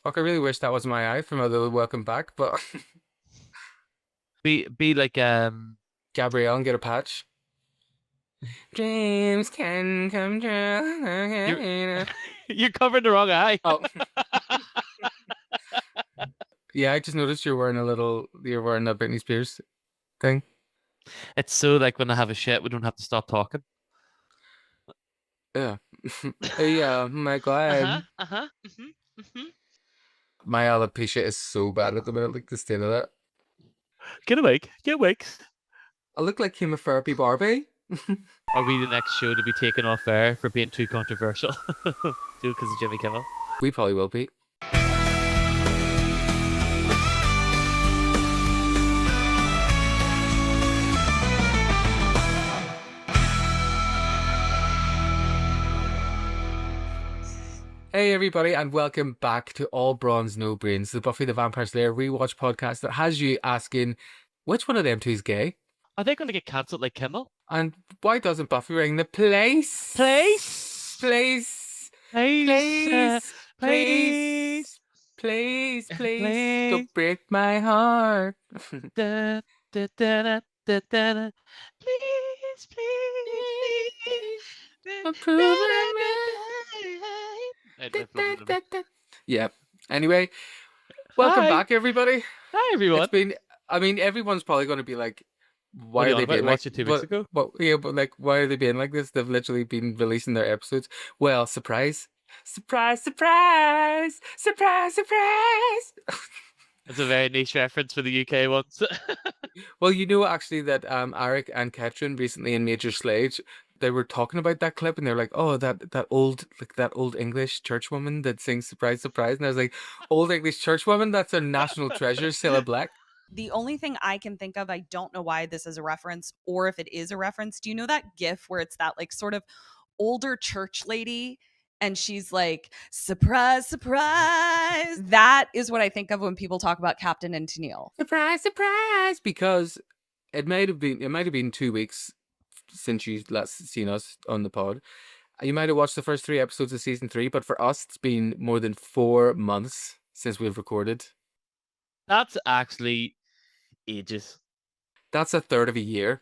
Fuck, I really wish that was my eye from a little welcome back, but Be like Gabrielle and get a patch. Dreams can come you're true. you're covering the wrong eye. Oh, yeah, I just noticed you're wearing a Britney Spears thing. It's so like when I have a shit, we don't have to stop talking. Yeah. Yeah, my Uh-huh. God. Uh-huh. Hmm. My alopecia is so bad at the minute, like the state of that. Get awake. Get awake. I look like chemotherapy Barbie. Are we the next show to be taken off air for being too controversial? Do because of Jimmy Kimmel. We probably will be. Hey everybody, and welcome back to All Bronze No Brains, the Buffy the Vampire Slayer rewatch podcast that has you asking which one of them two is gay, Are they going to get cancelled like Kimmel? and why doesn't Buffy ring the place? Place, Place, place, place, place, place, place, place. place. Don't break my heart. Da, da, da, da, da, da, da. Please, please, please. Da, da, da, Approving da, me. da. Da, My da, phone will da, me. da. Yeah. Anyway, welcome Hi, back, everybody. hi It's everyone. been, I mean, everyone's probably going to be like, What why are are you on they about? We being like, watched it 2 weeks ago. like, why are they being like this? They've literally been releasing their episodes. Well, surprise, surprise, surprise, surprise, surprise. It's a very niche reference for the UK ones. Well, actually that Eric and Ketrin recently in Major Sledge, they were talking about that clip and they're like, oh, that old English church woman that sings "Surprise, Surprise," and I was like, old English church woman, that's a national treasure, Cilla Black. The only thing I can think of, I don't know why this is a reference or if it is a reference. Do you know that gif where it's that like sort of older church lady and she's like, surprise, surprise? That is what I think of when people talk about Captain and Tennille. Surprise, surprise, because it might have been 2 weeks since you last seen us on the pod. You might have watched the first three episodes of season three, but for us, it's been more than 4 months since we've recorded. That's actually ages. That's a third of a year.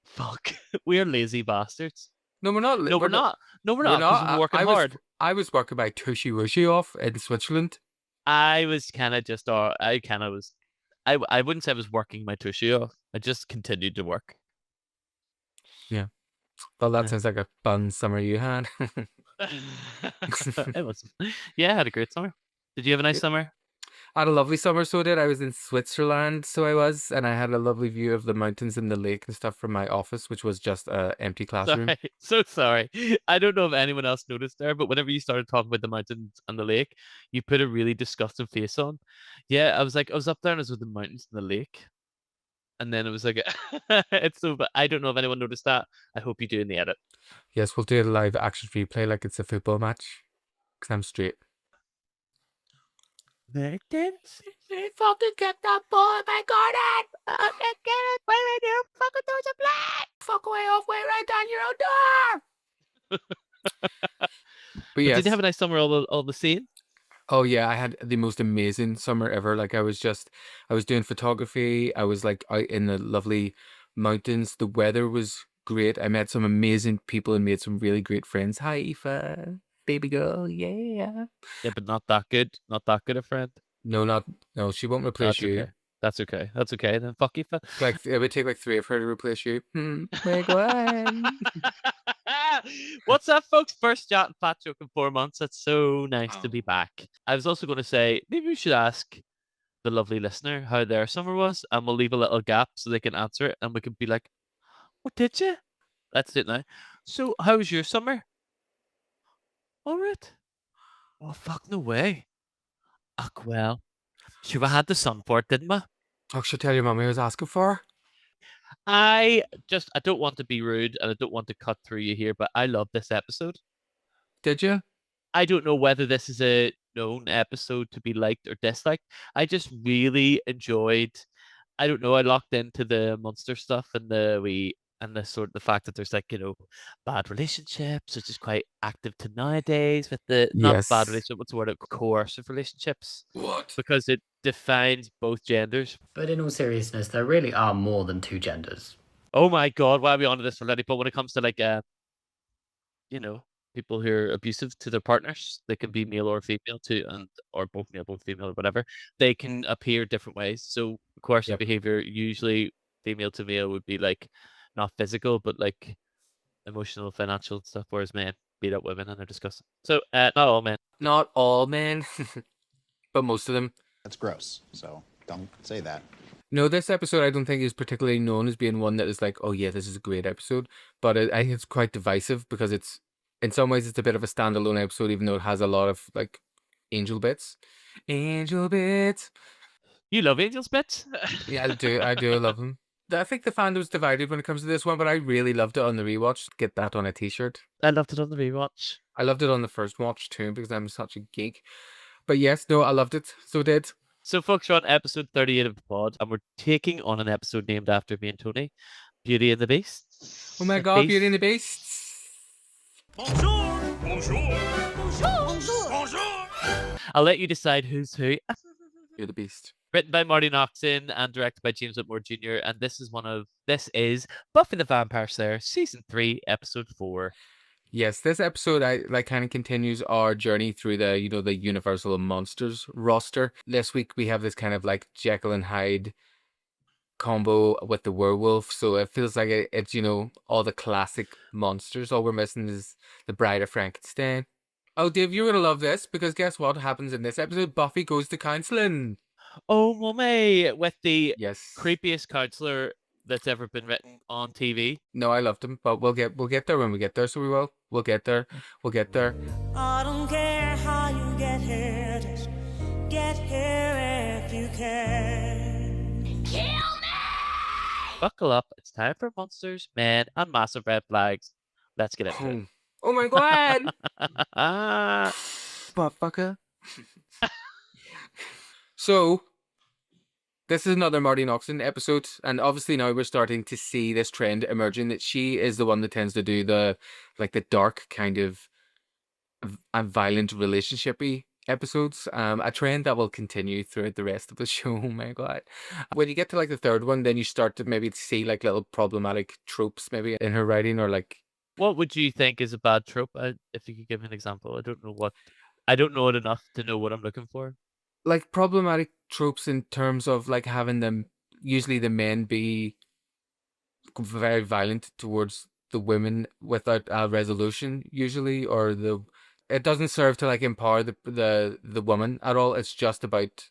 Fuck. We're lazy bastards. No, we're not. No, we're We're not. not. No, we're We're not, because we're not. working hard. I was working my tushy wushy off in Switzerland. I was kind of just, I kind of was, I wouldn't say I was working my tushy off. I just continued to work. Yeah. Well, that Yeah. sounds like a fun summer you had. It was, yeah, I had a great summer. Did you have a nice summer? I had a lovely summer, so did I. Was in Switzerland, so I was, and I had a lovely view of the mountains and the lake and stuff from my office, which was just a empty classroom. Sorry, so sorry. I don't know if anyone else noticed there, but whenever you started talking about the mountains and the lake, you put a really disgusting face on. Yeah, I was up there and I was with the mountains and the lake. And then it was like, it's so, but I don't know if anyone noticed that. I hope you do in the edit. Yes, we'll do a live action replay like it's a football match, because I'm straight. They fucking get that ball in my garden. They get it. Why did you fucking do some play? Fuck away, off way, right down your own door. But But did you yes, have a nice summer all the same? oh yeah, I had the most amazing summer ever. Like I was doing photography. I was like out in the lovely mountains. The weather was great. I met some amazing people and made some really great friends. Hi, Aoife, baby girl, yeah. Yeah, but not that good. Not that good a friend. No, not no. She won't replace That's you. okay. That's okay. That's okay. Then fuck you. Like it would take like three of her to replace you. Make one. What's up, folks? First chat and fat joke in 4 months. That's so nice to be back. I was also going to say maybe we should ask the lovely listener how their summer was, and we'll leave a little gap so they can answer it, and we can be like, "What did you?" Let's do it now. So, how was your summer? All right. Oh fuck, no way. Ach well, sure we had the sun for it, didn't we? Oh, should tell your mummy I was asking for. I don't want to be rude and I don't want to cut through you here, but I love this episode. Did you? I don't know whether this is a known episode to be liked or disliked. I just really enjoyed. I don't know. I locked into the monster stuff and the we and the fact that there's bad relationships, which is quite active to nowadays with the not bad Yes. relationship, what's the word? Coercive relationships, What? because it defines both genders. But in all seriousness, there really are more than two genders. Oh my god, why are we onto this already? But when it comes to people who are abusive to their partners, they can be male or female too, or both male, both female, or whatever. They can appear different ways. So coercive Yep. behavior, usually female to male, would be not physical, but emotional, financial stuff. Whereas men beat up women and they're disgusting. So not all men. Not all men, but most of them. That's gross. So don't say that. No, this episode I don't think is particularly known as being one that is like, oh yeah, this is a great episode. But I think it's quite divisive because it's, in some ways, it's a bit of a standalone episode, even though it has a lot of angel bits. Angel bits. You love Angel's bits? Yeah, I do love them. I think the fandom's divided when it comes to this one, but I really loved it on the rewatch. Get that on a t-shirt. I loved it on the rewatch. I loved it on the first watch too because I'm such a geek. But yes, no, I loved it. So did. So, folks, we're on episode 38 of the pod, and we're taking on an episode named after me and Tony, Beauty and the Beast. Oh my god, Beauty and the Beast. Bonjour! Bonjour! Bonjour! Bonjour! Bonjour! I'll let you decide who's who. You're the Beast. Written by Marty Noxon and directed by James Whitmore Jr. And this is Buffy the Vampire Slayer, season 3, episode 4. Yes, this episode kind of continues our journey through the the Universal Monsters roster. This week we have this kind of Jekyll and Hyde combo with the werewolf, so it feels like it's all the classic monsters. All we're missing is the Bride of Frankenstein. Oh, Dave, you're gonna love this because guess what happens in this episode? Buffy goes to counseling. Oh, mommy, with the Yes. creepiest counselor that's ever been written on TV. No, I loved him, but we'll get there when we get there. So we will. We'll get there. We'll get there. I don't care how you get here, just get here if you can. Kill me! Buckle up. It's time for monsters, men, and massive red flags. Let's get into it. Oh my god! Butt fucker. So, this is another Marty Noxon episode, and obviously now we're starting to see this trend emerging that she is the one that tends to do the dark kind of violent relationship-y episodes. A trend that will continue throughout the rest of the show. Oh my god! When you get to the third one, then you start to maybe see little problematic tropes maybe in her writing, or What would you think is a bad trope? If you could give me an example, I don't know it enough to know what I'm looking for. Problematic tropes in terms of having them, usually the men be very violent towards the women without a resolution usually, or it doesn't serve to empower the woman at all. It's just about.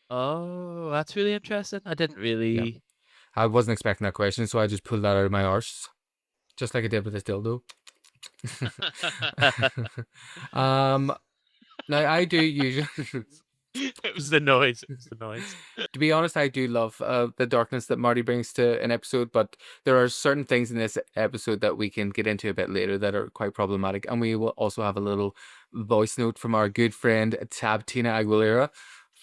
Oh, that's really interesting. I didn't really. I wasn't expecting that question, so I just pulled that out of my arse, just like I did with this dildo. Now I do usually. It was the noise. To be honest, I do love the darkness that Marty brings to an episode, but there are certain things in this episode that we can get into a bit later that are quite problematic. And we will also have a little voice note from our good friend Tab Tina Aguilera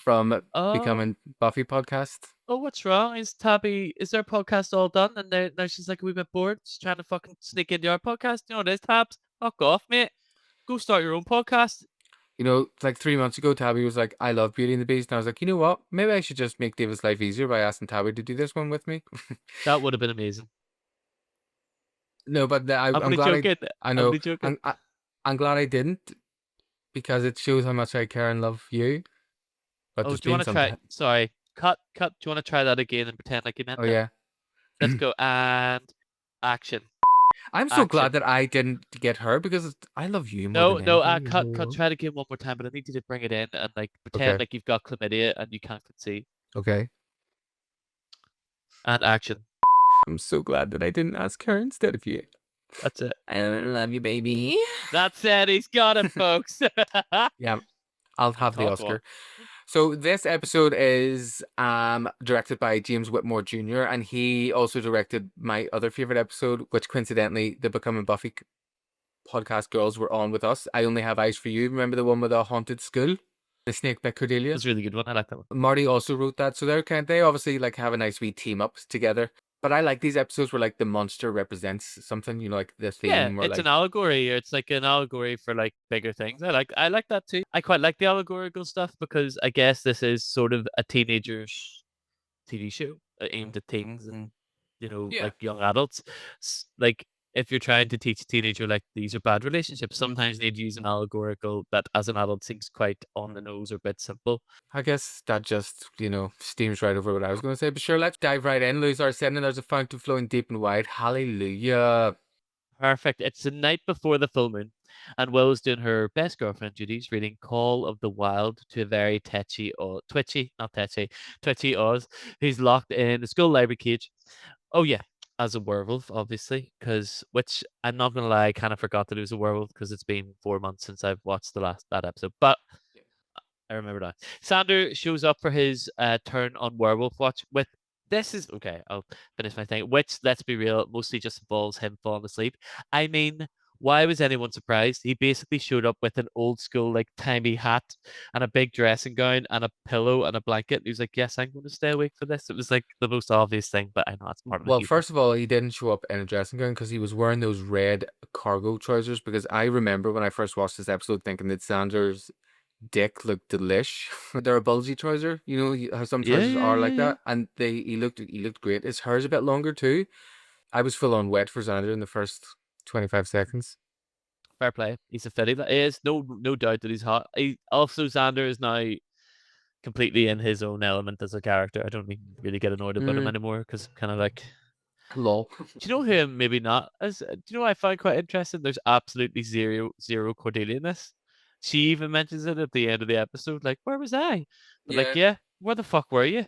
from Becoming Buffy podcast. Oh, what's wrong? Is their podcast all done? And now she's like a wee bit bored. She's trying to fucking sneak into our podcast. You know what it is, Tabs? Fuck off, mate. Go start your own podcast. 3 months ago, Tabby was like, I love Beauty and the Beast. And I was like, you know what? Maybe I should just make David's life easier by asking Tabby to do this one with me. That would have been amazing. No, but I'm only glad joking. I know. only joking. I'm glad I didn't, because it shows how much I care and love you. But Oh, there's do you been want to some try? Sorry. Cut. Do you want to try that again and pretend like you meant Oh it? yeah. Let's go. And action. I'm so Action. glad that I didn't get her because I love you more No, than cut. anything. Try it again one more time, but I need you to bring it in and pretend Okay. like you've got chlamydia and you can't conceive. Okay. And action. I'm so glad that I didn't ask her instead of you. That's it. I love you, baby. That's it. He's got it, folks. Yeah, I'll have the Talk Oscar. on. So this episode is directed by James Whitmore Jr. and he also directed my other favorite episode, which coincidentally the Becoming Buffy podcast girls were on with us. I Only Have Eyes for You. Remember the one with the haunted school? The snake bit Cordelia. It's a really good one. I like that one. Marty also wrote that, so they obviously have a nice wee team up together. But I like these episodes where like the monster represents something, like the Yeah, theme or it's an like allegory. Or it's like an allegory for like bigger things. I like that too. I quite like the allegorical stuff because I guess this is sort of a teenager's TV show aimed at teens and yeah. like young adults. Like if you're trying to teach a teenager like these are bad relationships, sometimes they'd use an allegorical that as an adult seems quite on the nose or a bit simple. I guess that just, steams right over what I was going to say. But sure, let's dive right in. Lose our sin, and there's a fountain flowing deep and wide. Hallelujah. Perfect. It's the night before the full moon, and Willow's doing her best girlfriend duties, reading Call of the Wild to a very twitchy Oz, who's locked in the school library cage. Oh yeah, as a werewolf, obviously, which I'm not gonna lie, I kind of forgot that it was a werewolf because it's been 4 months since I've watched that episode. But I remember now. Sander shows up for his turn on Werewolf Watch with this is okay, I'll finish my thing, which let's be real, mostly just involves him falling asleep. I mean, why was anyone surprised? He basically showed up with an old school, like timey hat and a big dressing gown and a pillow and a blanket. He was like, yes, I'm going to stay awake for this. It was like the most obvious thing, but I know it's part of the Well, humor. first of all, he didn't show up in a dressing gown because he was wearing those red cargo trousers. Because I remember when I first watched this episode thinking that Sanders' dick looked delish. They're a bulgy trouser, how some Yeah, trousers yeah, are yeah, like yeah. that, and he looked great. His hair's a bit longer too. I was full on wet for Xander in the first 25 seconds. Fair play. He's a fitty. That is no doubt that he's hot. Also, Xander is now completely in his own element as a character. I don't even really get annoyed about him Mm, anymore because kind of like, lol. do you know him? Maybe not. As do you know, what I find quite interesting. There's absolutely zero Cordelia in this. She even mentions it at the end of the episode. Like, where was I? But like, Yeah. yeah, where the fuck were you?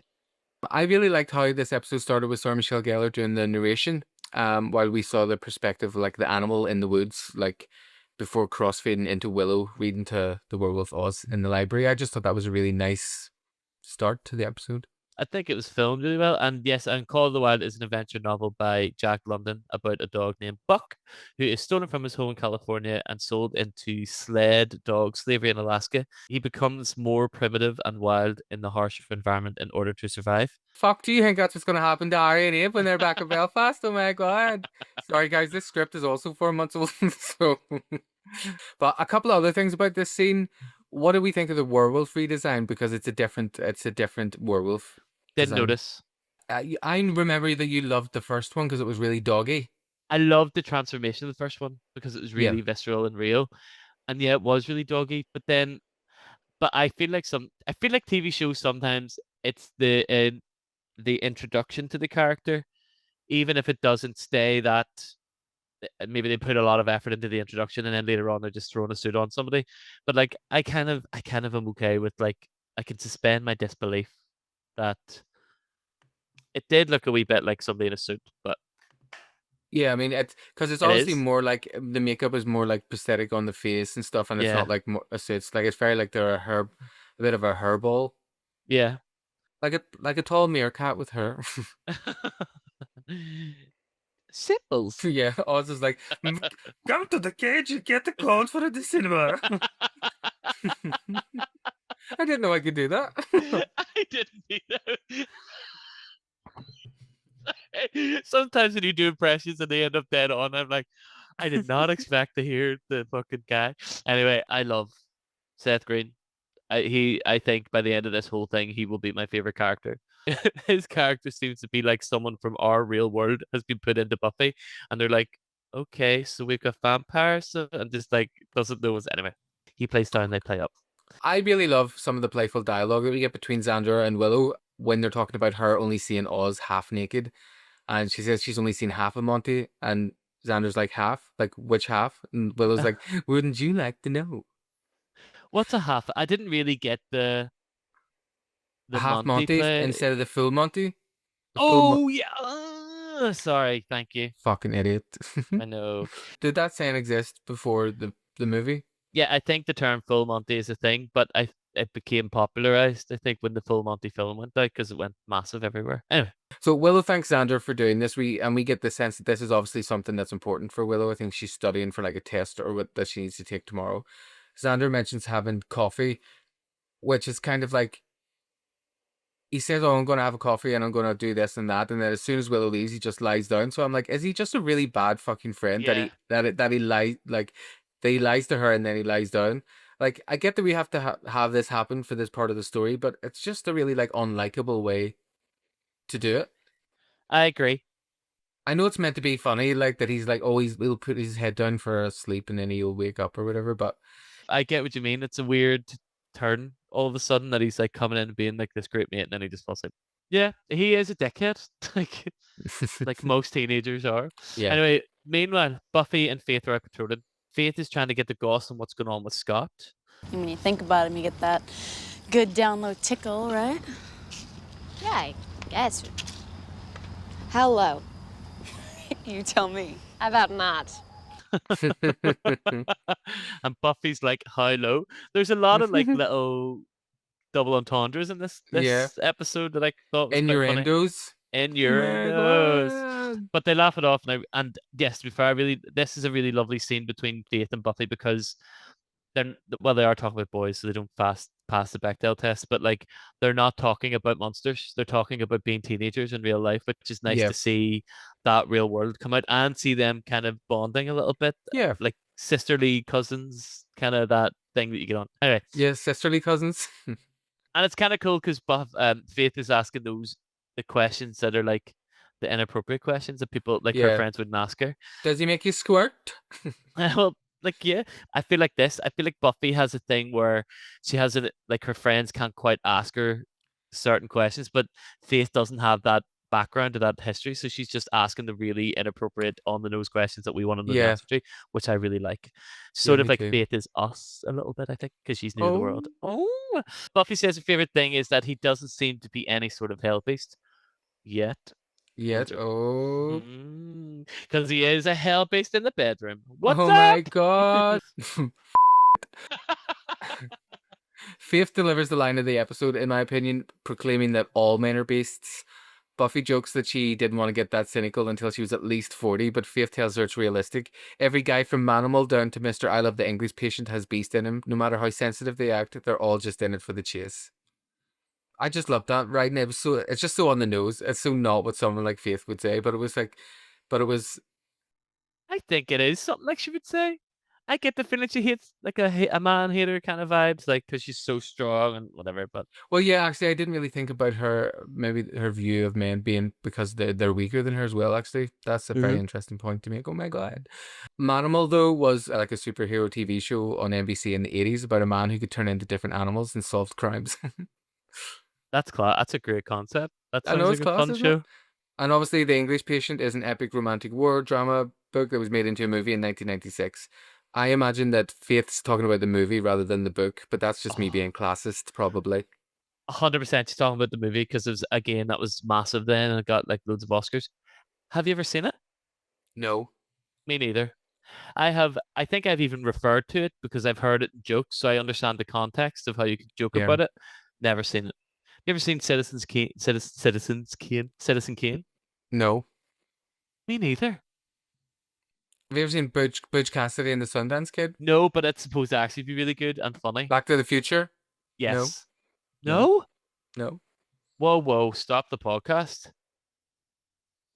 I really liked how this episode started with Sarah Michelle Gellar doing the narration, while we saw the perspective of like the animal in the woods, like before crossfading into Willow reading to the werewolf Oz in the library. I just thought that was a really nice start to the episode. I think it was filmed really well. And yes, and Call of the Wild is an adventure novel by Jack London about a dog named Buck, who is stolen from his home in California and sold into sled dog slavery in Alaska. He becomes more primitive and wild in the harsh environment in order to survive. Fuck, do you think that's what's going to happen to Ari and Abe when they're back in Belfast? Oh my god. Sorry guys, this script is also 4 months old, so... But a couple other things about this scene. What do we think of the werewolf redesign? Because it's a different werewolf Didn't design. notice. I remember that you loved the first one because it was really doggy. I loved the transformation of the first one because it was Yeah. really visceral and real. And yeah, it was really doggy. But I feel like TV shows sometimes it's the introduction to the character, even if it doesn't stay that maybe they put a lot of effort into the introduction and then later on they're just throwing a suit on somebody. But like I kind of am okay with like I can suspend my disbelief that it did look a wee bit like somebody in a suit, but Yeah, I mean, it's because it's it obviously is. more like the makeup is more like prosthetic on the face and stuff, and it's Yeah. not like more, so it's like it's very like they're a bit of a hairball, Yeah. like a tall meerkat with hair. Simples. Yeah, Oz is like, come to the cage and get the clothes for the cinema. I didn't know I could do that. I didn't either. Sometimes when you do impressions and they end up dead on, I'm like, I did not expect to hear the fucking guy. Anyway, I love Seth Green. I think by the end of this whole thing, he will be my favorite character. His character seems to be like someone from our real world has been put into Buffy, and they're like, okay, so we've got vampires, and just like doesn't know us anyway. He plays down, they play up. I really love some of the playful dialogue that we get between Xandra and Willow when they're talking about her only seeing Oz half naked. And she says she's only seen half of Monty. And Xander's like, half? Like, which half? And Willow's like, wouldn't you like to know? What's a half? I didn't really get A the half Monty Monty play. instead of the full Monty? The full Oh yeah. Sorry, thank you. Fucking idiot. I know. Did that saying exist before the movie? Yeah, I think the term full Monty is a thing, but it became popularized, I think, when the full Monty film went out because it went massive everywhere. Anyway, So Willow thanks Xander for doing this. We get the sense that this is obviously something that's important for Willow. I think she's studying for like a test or what that she needs to take tomorrow. Xander mentions having coffee, which is kind of like he says, "Oh, I'm going to have a coffee and I'm going to do this and that," and then as soon as Willow leaves, he just lies down. So I'm like, is he just a really bad fucking friend Yeah. that he lies like that he lies to her and then he lies down? Like, I get that we have to have this happen for this part of the story, but it's just a really like unlikable way to do it. I agree. I know it's meant to be funny, like that he's like, oh, he'll put his head down for a sleep and then he'll wake up or whatever. But I get what you mean. It's a weird turn all of a sudden that he's like coming in and being like this great mate, and then he just falls asleep. Yeah, he is a dickhead, like most teenagers are. yeah, Anyway, meanwhile, Buffy and Faith are out patrolling. Faith is trying to get the goss on what's going on with Scott. And when you think about him, you get that good down low tickle, right? Yeah, I guess. How low? You tell me. How about not? And Buffy's like, how low? There's a lot of like little double entendres in this Yeah. episode that I thought was quite funny. innuendos. Innuendos. God. But they laugh it off now. And yes, to be fair, this is a really lovely scene between Faith and Buffy because they are talking about boys, so they don't pass the Bechdel test, but like they're not talking about monsters. They're talking about being teenagers in real life, which is nice Yeah. to see that real world come out and see them kind of bonding a little bit, Yeah. like sisterly cousins, kind of that thing that you get on. Anyway, Yeah, sisterly cousins. and it's kind of cool because Faith is asking the questions that are like the inappropriate questions that people like her Yeah. friends wouldn't ask her. Does he make you squirt? Well, like yeah, I feel like Buffy has a thing where she has it like her friends can't quite ask her certain questions, but Faith doesn't have that background or that history, so she's just asking the really inappropriate on the nose questions that we want to know the Yeah. answer to, which I really like. Sort of me like too. Faith is us a little bit, I think, because she's new to the world. Oh, Buffy says her favorite thing is that he doesn't seem to be any sort of hell beast yet. Yet. Oh. Because he is a hell beast in the bedroom. What's oh up? my god. Faith delivers the line of the episode, in my opinion, proclaiming that all men are beasts. Buffy jokes that she didn't want to get that cynical until she was at least 40, but Faith tells her it's realistic. Every guy from Manimal down to Mr. I Love the English Patient has beast in him. No matter how sensitive they act, they're all just in it for the chase. I just love that, right? And it's just so on the nose. It's so not what someone like Faith would say, but it was I think it is something like she would say. I get the feeling she hates like a man hater kind of vibes, like because she's so strong and whatever. But well, yeah, actually, I didn't really think about her, maybe her view of men being because they're weaker than her as well, actually. That's a very interesting point to make. Oh my God. Manimal, though, was like a superhero TV show on NBC in the 80s about a man who could turn into different animals and solve crimes. that's class. That's a great concept. That I know, sounds it's like a class, fun isn't it? show. And obviously, The English Patient is an epic romantic war drama book that was made into a movie in 1996. I imagine that Faith's talking about the movie rather than the book, but that's just me being classist, probably. 100% she's talking about the movie because it was, again, that was massive then and it got like loads of Oscars. Have you ever seen it? No. Me neither. I think I've even referred to it because I've heard it in jokes, so I understand the context of how you could joke Yeah. about it. Never seen it. You ever seen Citizen Kane? No. Me neither. Have you ever seen Butch Cassidy and the Sundance Kid? No, but it's supposed to actually be really good and funny. Back to the Future? Yes. No. No? No. Whoa, stop the podcast.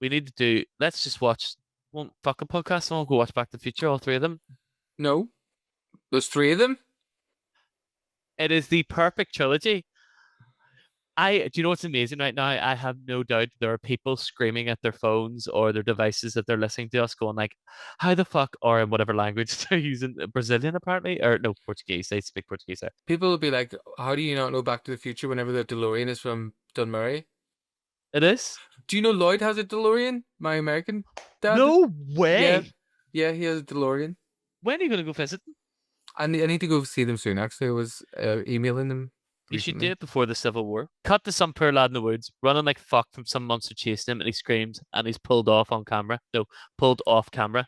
We need to do, let's just watch one fucking podcast and we'll go watch Back to the Future, all three of them. No. There's three of them? It is the perfect trilogy. Do you know what's amazing right now? I have no doubt there are people screaming at their phones or their devices that they're listening to us going like, how the fuck, or in whatever language they're using, Brazilian apparently, or no, Portuguese, they speak Portuguese there. People will be like, how do you not know Back to the Future whenever the DeLorean is from Dunmurray? It is? Do you know Lloyd has a DeLorean? My American dad? No way! Yeah, he has a DeLorean. When are you going to go visit them? I need to go see them soon, actually. I was emailing them. You should do recently. it before the Civil War. Cut to some poor lad in the woods, running like fuck from some monster chasing him, and he screams, and he's pulled off on camera. No, pulled off camera.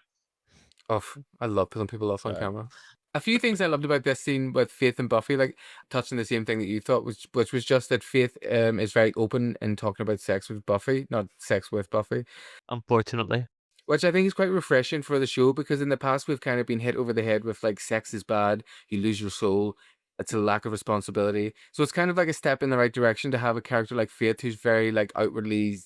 Off. I love pulling people off on Sorry. camera. A few things I loved about this scene with Faith and Buffy, like touching the same thing that you thought, which was just that Faith is very open in talking about sex with Buffy, not sex with Buffy. Unfortunately. Which I think is quite refreshing for the show, because in the past we've kind of been hit over the head with like sex is bad, you lose your soul, It's a lack of responsibility. So it's kind of like a step in the right direction to have a character like Faith who's very like outwardly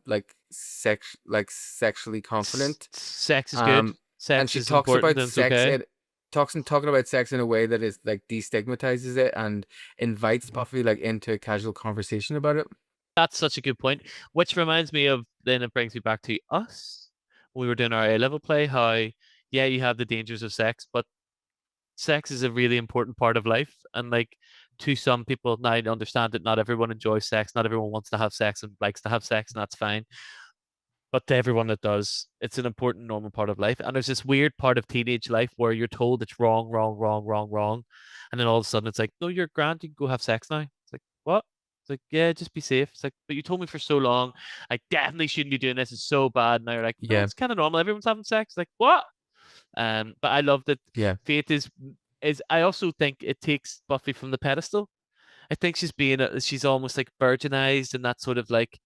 like sexually confident. Sex is good. Um and Sex she is talks important about and it's sex okay. it talking about sex in a way that is like destigmatizes it and invites Buffy like into a casual conversation about it. That's such a good point. Which reminds me of, then it brings me back to us. When we were doing our A-level play, how, yeah, you have the dangers of sex, but sex is a really important part of life. And like, to some people, now I understand that not everyone enjoys sex, not everyone wants to have sex and likes to have sex, and that's fine. But to everyone that does, it's an important, normal part of life. And there's this weird part of teenage life where you're told it's wrong, wrong, wrong, wrong, wrong. And then all of a sudden it's like, no, you're grand, you can go have sex now. It's like, what? It's like, yeah, just be safe. It's like, but you told me for so long, I definitely shouldn't be doing this. It's so bad. Now you're like, no, Yeah. it's kind of normal. Everyone's having sex. Like, what? But I love that Yeah. Faith is I also think it takes Buffy from the pedestal. I think she's almost like virginized and that sort of like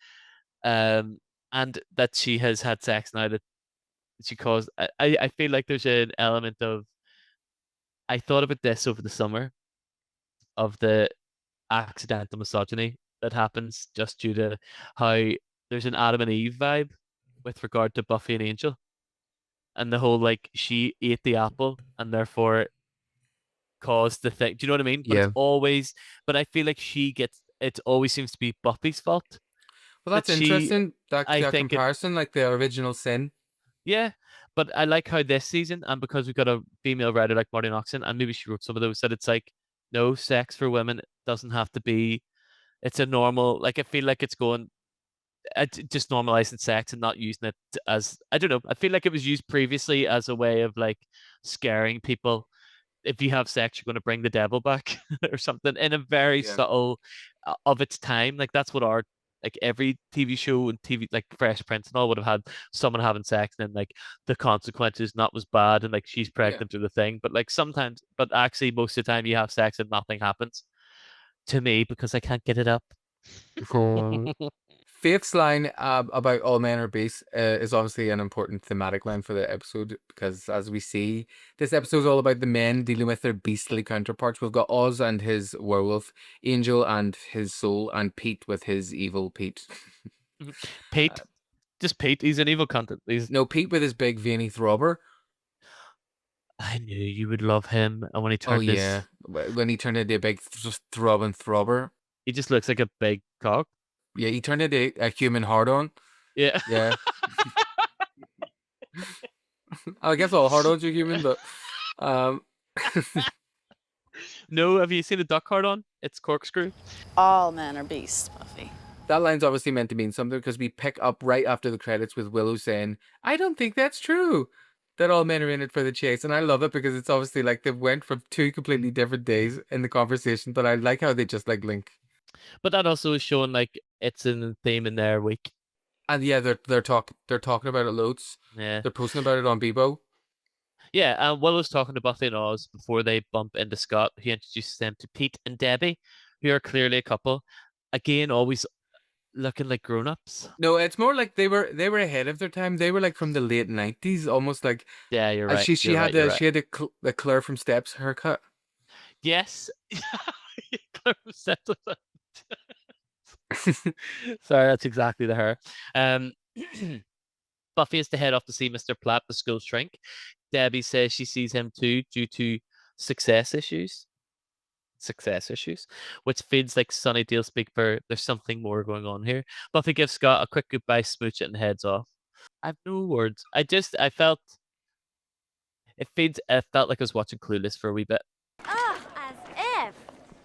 um and that she has had sex now that she caused. I feel like there's an element of, I thought about this over the summer, of the accidental misogyny that happens just due to how there's an Adam and Eve vibe with regard to Buffy and Angel, and the whole like she ate the apple and therefore caused the thing. Do you know what I mean? But it's Yeah. always, but I feel like it always seems to be Buffy's fault Well, that that's interesting. I That think it, comparison, like the original sin. yeah. But I like how this season, and because we've got a female writer like Marty Noxon, and maybe she wrote some of those, that it's like, no, sex for women doesn't have to be, it's a normal, like, I feel like it's going, just normalizing sex and not using it as, I don't know, I feel like it was used previously as a way of like scaring people. If you have sex, you're going to bring the devil back or something, in a very Yeah. subtle, of its time. Like that's what our, like every TV show and TV, like Fresh Prince and all, would have had someone having sex, and then like the consequences, not was bad, and like she's Yeah. pregnant or the thing. But like sometimes, but actually most of the time you have sex and nothing happens to me because I can't get it up. Faith's line about all men are beasts is obviously an important thematic line for the episode because, as we see, this episode is all about the men dealing with their beastly counterparts. We've got Oz and his werewolf, Angel and his soul, and Pete with his evil Pete. Pete, just Pete. He's an evil cunt. No, Pete with his big veiny throbber. I knew you would love him, and when he Oh turned yeah, when he turned into a big throbbing throbber. he just looks like a big cock. Yeah, he turned into a human hard-on. Yeah. Yeah. I guess all hard-ons are human, but No, have you seen a duck hard on? It's corkscrew. All men are beasts, Buffy. that line's obviously meant to mean something because we pick up right after the credits with Willow saying, "I don't think that's true. That all men are in it for the chase." And I love it because it's obviously like they went from two completely different days in the conversation, but I like how they just like link. But that also is showing like it's in the theme in their week. And yeah, they're talking about it loads. Yeah. They're posting about it on Bebo. Yeah, and Willow's talking to Buffy and Oz before they bump into Scott. He introduces them to Pete and Debbie, who are clearly a couple. Again, always looking like grown-ups. No, it's more like they were ahead of their time. They were like from the late 90s, almost like Yeah, you're right. she You're had right, you're right. she had the Claire from Steps haircut. Yes. Claire from Steps. Sorry, that's exactly the hair. Buffy is to head off to see Mr. Platt, the school shrink. Debbie says she sees him too due to success issues. Success issues, which feels like Sunnydale speak for there's something more going on here. Buffy gives Scott a quick goodbye, smooch it, and heads off. I have no words. I felt it felt like I was watching Clueless for a wee bit. Ugh, as if.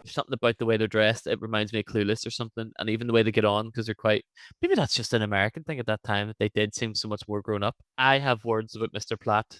There's something about the way they're dressed. It reminds me of Clueless or something, and even the way they get on because they're quite. Maybe that's just an American thing at that time. They did seem so much more grown up. I have words about Mr. Platt.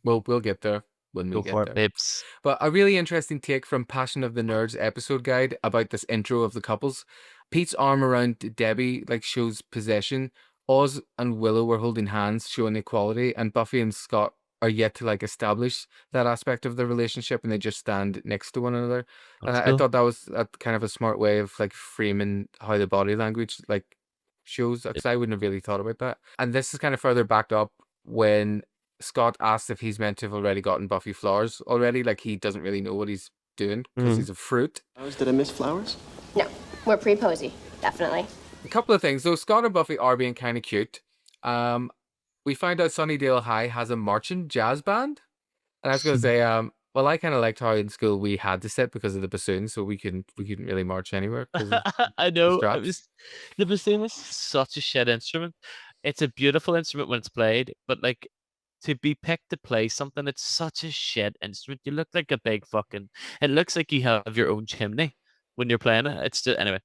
Well, we'll get there when we Go get for there. it, babes. But a really interesting take from Passion of the Nerds episode guide about this intro of the couples. Pete's arm around Debbie like shows possession. Oz and Willow were holding hands, showing equality, and Buffy and Scott are yet to like establish that aspect of their relationship, and they just stand next to one another. And That's I cool. thought that was a kind of a smart way of like framing how the body language like shows, because I wouldn't have really thought about that. And this is kind of further backed up when Scott asks if he's meant to have already gotten Buffy flowers already. Like he doesn't really know what he's doing because he's a fruit. Did I miss flowers? No, we're pre-posy, definitely. A couple of things. Though Scott and Buffy are being kind of cute. We find out Sunnydale High has a marching jazz band. And I was going to say, well, I kind of liked how in school we had to sit because of the bassoon, so we couldn't really march anywhere. I know. straps. The bassoon is such a shit instrument. It's a beautiful instrument when it's played, but like to be picked to play something, it's such a shit instrument. You look like a big fucking. It looks like you have your own chimney when you're playing it. It's just anyway.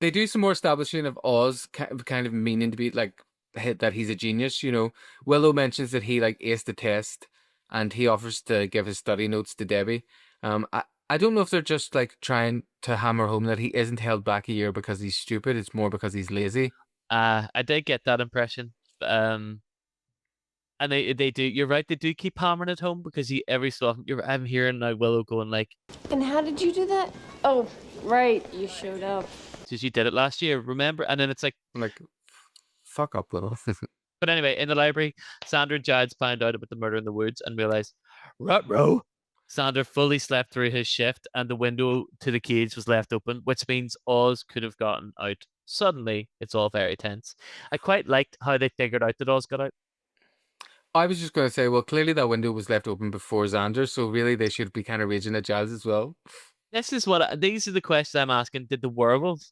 They do some more establishing of Oz kind of meaning to be like that he's a genius. You know, Willow mentions that he like aced the test, and he offers to give his study notes to Debbie. I don't know if they're just like trying to hammer home that he isn't held back a year because he's stupid. It's more because he's lazy. I did get that impression. And they do. You're right. They do keep hammering it home because every so often I'm hearing now Willow going like, And how did you do that? Oh, right, you showed up. "Since you did it last year, remember?" And then it's like, I'm like, fuck up, Willow. but anyway, in the library, Sandra and Giles find out about the murder in the woods and realize, ruh-roh. Sandra fully slept through his shift and the window to the cage was left open, which means Oz could have gotten out. Suddenly, it's all very tense. I quite liked how they figured out that Oz got out. I was just going to say, well, clearly that window was left open before Xander, so really they should be kind of raging at Giles as well. These are the questions I'm asking. Did the werewolf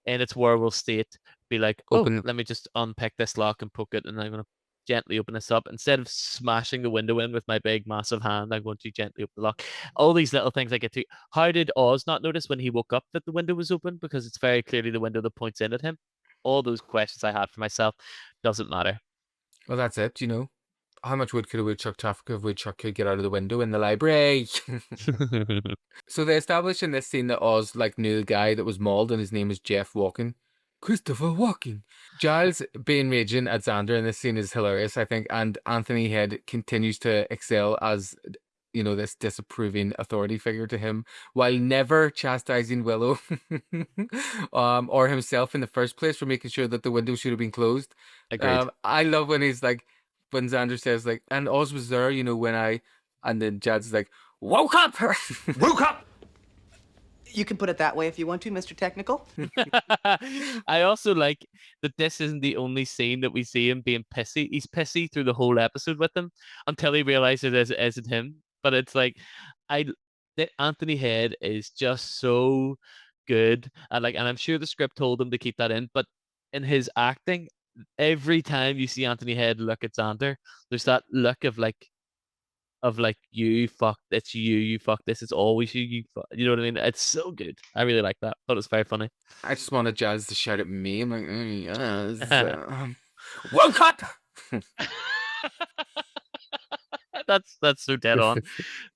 in its werewolf state be like, Open. let me just unpick this lock and poke it, and I'm going to gently open this up. Instead of smashing the window in with my big, massive hand, I'm going to gently open the lock. All these little things I get to. How did Oz not notice when he woke up that the window was open? Because it's very clearly the window that points in at him. All those questions I had for myself. Doesn't matter. Well, that's it, you know. How much wood could a woodchuck traffic if a woodchuck could get out of the window in the library? So they established in this scene that Oz like knew the guy that was mauled and his name is Jeff Walken. Christopher Walken. Giles being raging at Xander in this scene is hilarious, I think, and Anthony Head continues to excel as, you know, this disapproving authority figure to him while never chastising Willow or himself in the first place for making sure that the window should have been closed. Agreed. I love when he's like, when Xander says like, and Oz was there, you know, and then Jad's like, woke up! Woke up! You can put it that way if you want to, Mr. Technical. I also like that this isn't the only scene that we see him being pissy. He's pissy through the whole episode with them until he realizes it isn't him. But it's like, that Anthony Head is just so good. And I'm sure the script told him to keep that in, but in his acting, every time you see Anthony Head look at Xander, there's that look of you fuck, it's you fuck this, it's always you fuck, you know what I mean? It's so good. I really like that. Thought it was very funny. I just wanted Jazz to shout at me. I'm like, yes. Woke up! That's so dead on.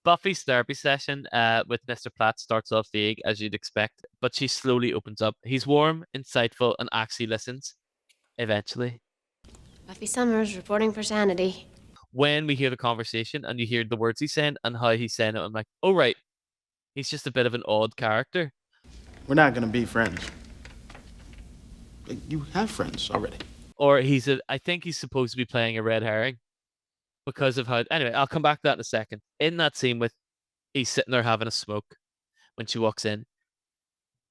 Buffy's therapy session with Mr. Platt starts off vague, as you'd expect, but she slowly opens up. He's warm, insightful, and actually listens. Eventually. Buffy Summers reporting for sanity. When we hear the conversation and you hear the words he's saying and how he's saying it, I'm like, oh, right. He's just a bit of an odd character. We're not gonna be friends. You have friends already. Or I think he's supposed to be playing a red herring because of how. Anyway, I'll come back to that in a second. In that scene with he's sitting there having a smoke when she walks in,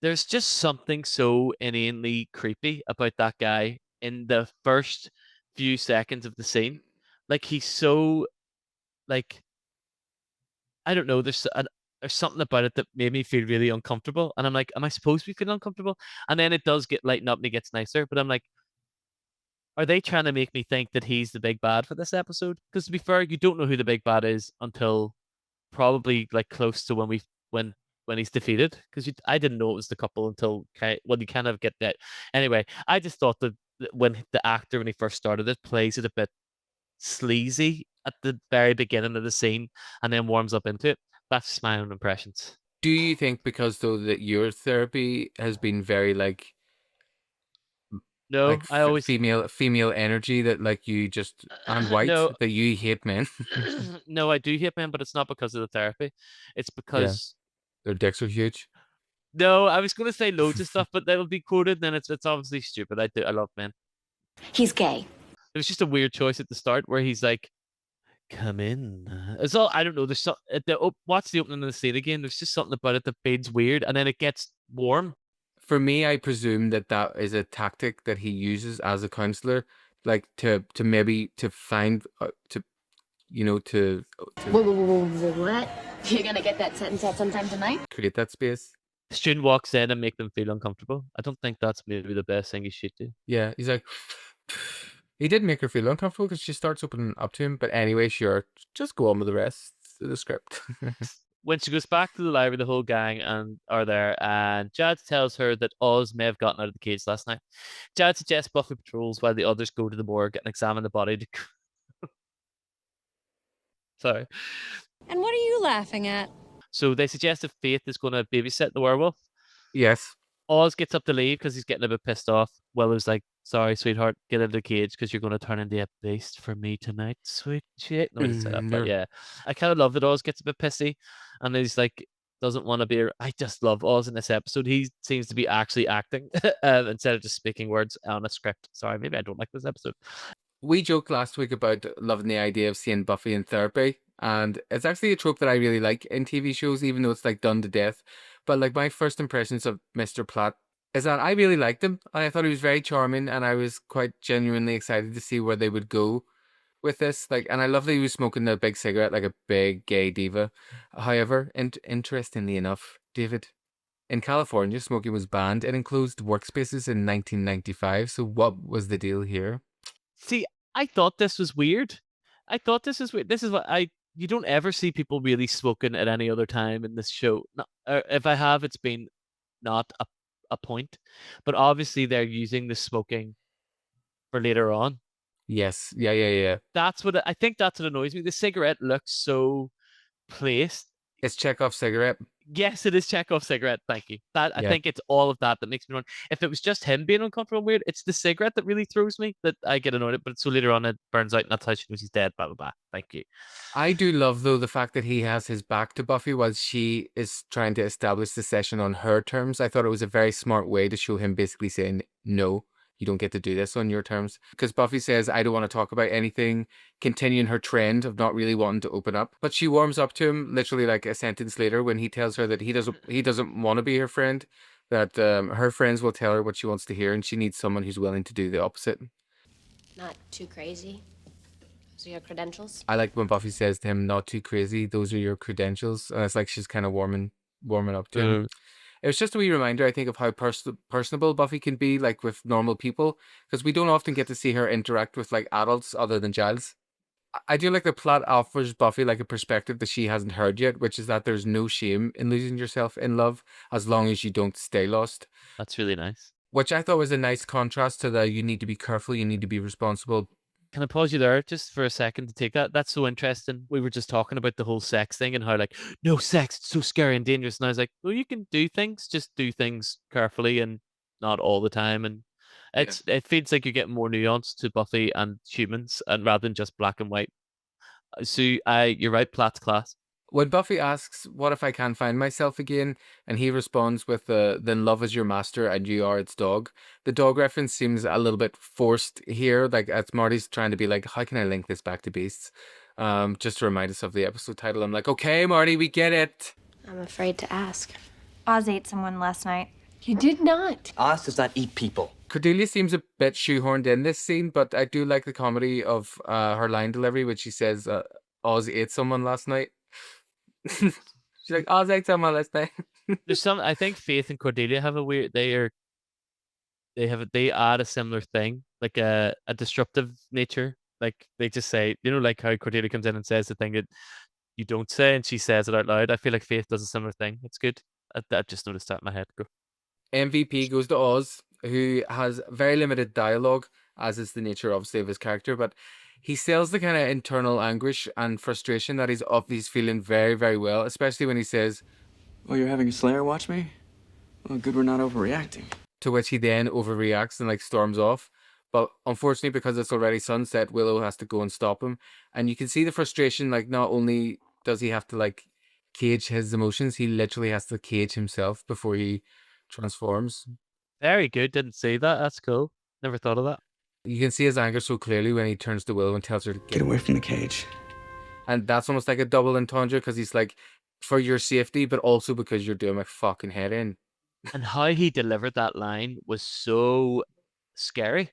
there's just something so inanely creepy about that guy in the first few seconds of the scene. Like he's so, like, I don't know. There's something about it that made me feel really uncomfortable, and I'm like, am I supposed to be feeling uncomfortable? And then it does get lightened up and it gets nicer, but I'm like, are they trying to make me think that he's the big bad for this episode? Because to be fair, you don't know who the big bad is until probably like close to when he's defeated. Because I didn't know it was the couple until you kind of get that. Anyway, I just thought that when the actor when he first started it plays it a bit sleazy at the very beginning of the scene and then warms up into it. That's just my own impressions. Do you think because though that your therapy has been very like no, like I always female energy that like you just and white no. that you hate men? No, I do hate men, but it's not because of the therapy. It's because their dicks are huge. No, I was gonna say loads of stuff, but that'll be quoted. Then it's obviously stupid. I love men. He's gay. It was just a weird choice at the start where he's like, come in. It's all I don't know. There's watch the opening of the scene again. There's just something about it that fades weird, and then it gets warm. For me, I presume that that is a tactic that he uses as a counselor, like to maybe to find to you know to What? You're gonna get that sentence out sometime tonight? create that space. Student walks in and make them feel uncomfortable. I don't think that's maybe the best thing you should do. Yeah, he's like, he did make her feel uncomfortable because she starts opening up to him. But anyway, sure, just go on with the rest of the script. When she goes back to the library, the whole gang are there, and Jad tells her that Oz may have gotten out of the cage last night. Jad suggests Buffy patrols while the others go to the morgue and examine the body. Sorry. And what are you laughing at? So they suggest that Faith is going to babysit the werewolf. Yes. Oz gets up to leave because he's getting a bit pissed off. Willow's like, sorry, sweetheart, get out of the cage because you're going to turn into a beast for me tonight, sweet shit. No, he didn't say that, but yeah. I kind of love that Oz gets a bit pissy and he's like, doesn't want to be. I just love Oz in this episode. He seems to be actually acting instead of just speaking words on a script. Sorry, maybe I don't like this episode. We joked last week about loving the idea of seeing Buffy in therapy, and it's actually a trope that I really like in TV shows, even though it's like done to death. But like my first impressions of Mr. Platt is that I really liked him. I thought he was very charming, and I was quite genuinely excited to see where they would go with this. Like, and I love that he was smoking a big cigarette like a big gay diva. However, interestingly enough, David, in California, smoking was banned in enclosed workspaces in 1995. So what was the deal here? See, I thought this was weird. This is weird. This is what you don't ever see people really smoking at any other time in this show. No, if I have, it's been not a point. But obviously they're using the smoking for later on. Yes. Yeah. That's what I think that's what annoys me. The cigarette looks so placed. It's Chekhov's cigarette. Yes, it is Chekhov's cigarette. Thank you. I Yeah. think it's all of that makes me run. If it was just him being uncomfortable and weird, it's the cigarette that really throws me that I get annoyed at. But so later on, it burns out, and that's how she knows he's dead. Blah blah blah. Thank you. I do love though the fact that he has his back to Buffy while she is trying to establish the session on her terms. I thought it was a very smart way to show him basically saying no. You don't get to do this on your terms. Because Buffy says, I don't want to talk about anything, continuing her trend of not really wanting to open up. But she warms up to him literally like a sentence later when he tells her that he doesn't want to be her friend, that her friends will tell her what she wants to hear, and she needs someone who's willing to do the opposite. Not too crazy. Those are your credentials? I like when Buffy says to him, not too crazy, those are your credentials. And it's like she's kind of warming up to him. It was just a wee reminder, I think, of how personable Buffy can be, like with normal people, because we don't often get to see her interact with like adults other than Giles. I do like the plot offers Buffy like a perspective that she hasn't heard yet, which is that there's no shame in losing yourself in love as long as you don't stay lost. That's really nice. Which I thought was a nice contrast to the you need to be careful, you need to be responsible. Can I pause you there just for a second to take that? That's so interesting. We were just talking about the whole sex thing and how like, no sex, it's so scary and dangerous. And I was like, well, you can do things, just do things carefully and not all the time. And it feels like you're getting more nuance to Buffy and humans and rather than just black and white. So you're right, Platt's class. When Buffy asks, what if I can't find myself again? And he responds with, then love is your master and you are its dog. The dog reference seems a little bit forced here. Like, as Marty's trying to be like, how can I link this back to beasts? Just to remind us of the episode title. I'm like, okay, Marty, we get it. I'm afraid to ask. Oz ate someone last night. You did not. Oz does not eat people. Cordelia seems a bit shoehorned in this scene, but I do like the comedy of her line delivery when she says, Oz ate someone last night. She's like, Oz ate someone last night. There's some. I think Faith and Cordelia have a weird. They add a similar thing, like a disruptive nature. Like they just say, like how Cordelia comes in and says the thing that you don't say, and she says it out loud. I feel like Faith does a similar thing. It's good. I just noticed that in my head. Go. MVP goes to Oz, who has very limited dialogue, as is the nature, obviously, of his character, but he sells the kind of internal anguish and frustration that he's feeling very, very well, especially when he says, Oh, you're having a Slayer watch me? Well, good we're not overreacting. To which he then overreacts and like storms off. But unfortunately, because it's already sunset, Willow has to go and stop him. And you can see the frustration, like not only does he have to like cage his emotions, he literally has to cage himself before he transforms. Very good. Didn't see that. That's cool. Never thought of that. You can see his anger so clearly when he turns to Willow and tells her to Get away from the cage. And that's almost like a double entendre because he's like, for your safety, but also because you're doing my fucking head in. And how he delivered that line was so scary,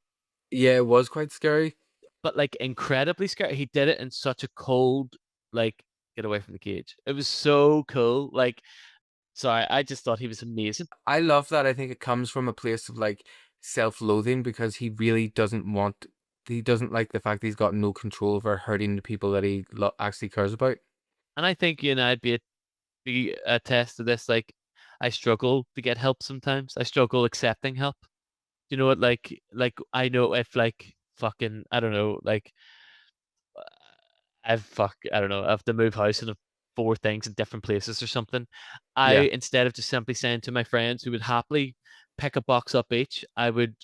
Yeah, it was quite scary. but like incredibly scary. He did it in such a cold, like, get away from the cage. It was so cool. Like, sorry, I just thought he was amazing. I love that. I think it comes from a place of like self-loathing because he really he doesn't like the fact that he's got no control over hurting the people that he actually cares about. And I think you and I'd be a test of this. Like, I struggle to get help sometimes. I struggle accepting help. You know what? Like I know if like fucking I don't know like I don't know I have to move house and have 4 things in different places or something. I Yeah. instead of just simply saying to my friends who would happily pick a box up each, I would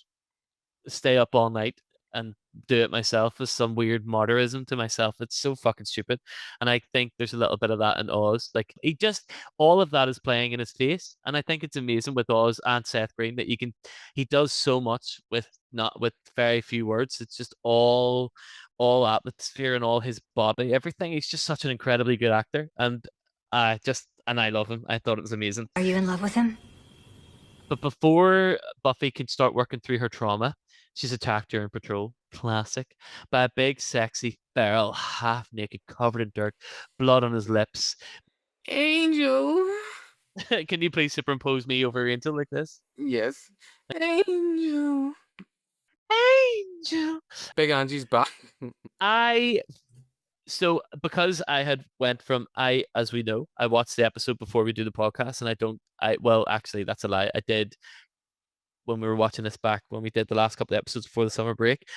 stay up all night and do it myself as some weird martyrism to myself. It's so fucking stupid. And I think there's a little bit of that in Oz. Like he just all of that is playing in his face. And I think it's amazing with Oz and Seth Green that he does so much with not with very few words. It's just all atmosphere and all his body, everything. He's just such an incredibly good actor. And I love him. I thought it was amazing. Are you in love with him? But before Buffy can start working through her trauma, she's attacked during patrol, classic, by a big, sexy feral, half naked, covered in dirt, blood on his lips. Angel. Can you please superimpose me over Angel like this? Yes. Angel. Angel. Big Angie's back. So because I had went from as we know, I watched the episode before we do the podcast, and well, actually that's a lie. I did when we were watching this back when we did the last couple of episodes before the summer break.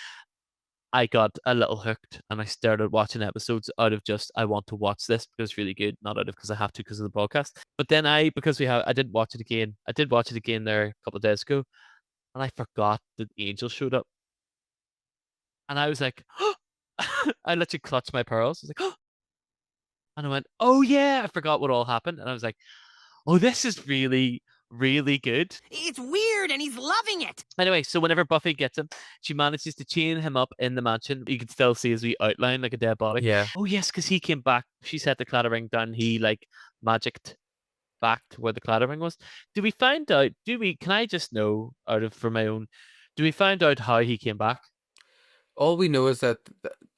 I got a little hooked and I started watching episodes out of just I want to watch this because it's really good, not out of because I have to because of the podcast. But then I didn't watch it again. I did watch it again there a couple of days ago, and I forgot that Angel showed up, and I was like, I literally clutched my pearls. I was like, and I went, oh yeah, I forgot what all happened, and I was like, oh, this is really, really good. It's weird and he's loving it. Anyway, so whenever Buffy gets him, she manages to chain him up in the mansion. You can still see his wee outline like a dead body. Yeah. Oh yes, because he came back. She set the claddering down. He like magicked back to where the claddering was. Do we find out? Can I just know out of for my own? Do we find out how he came back? All we know is that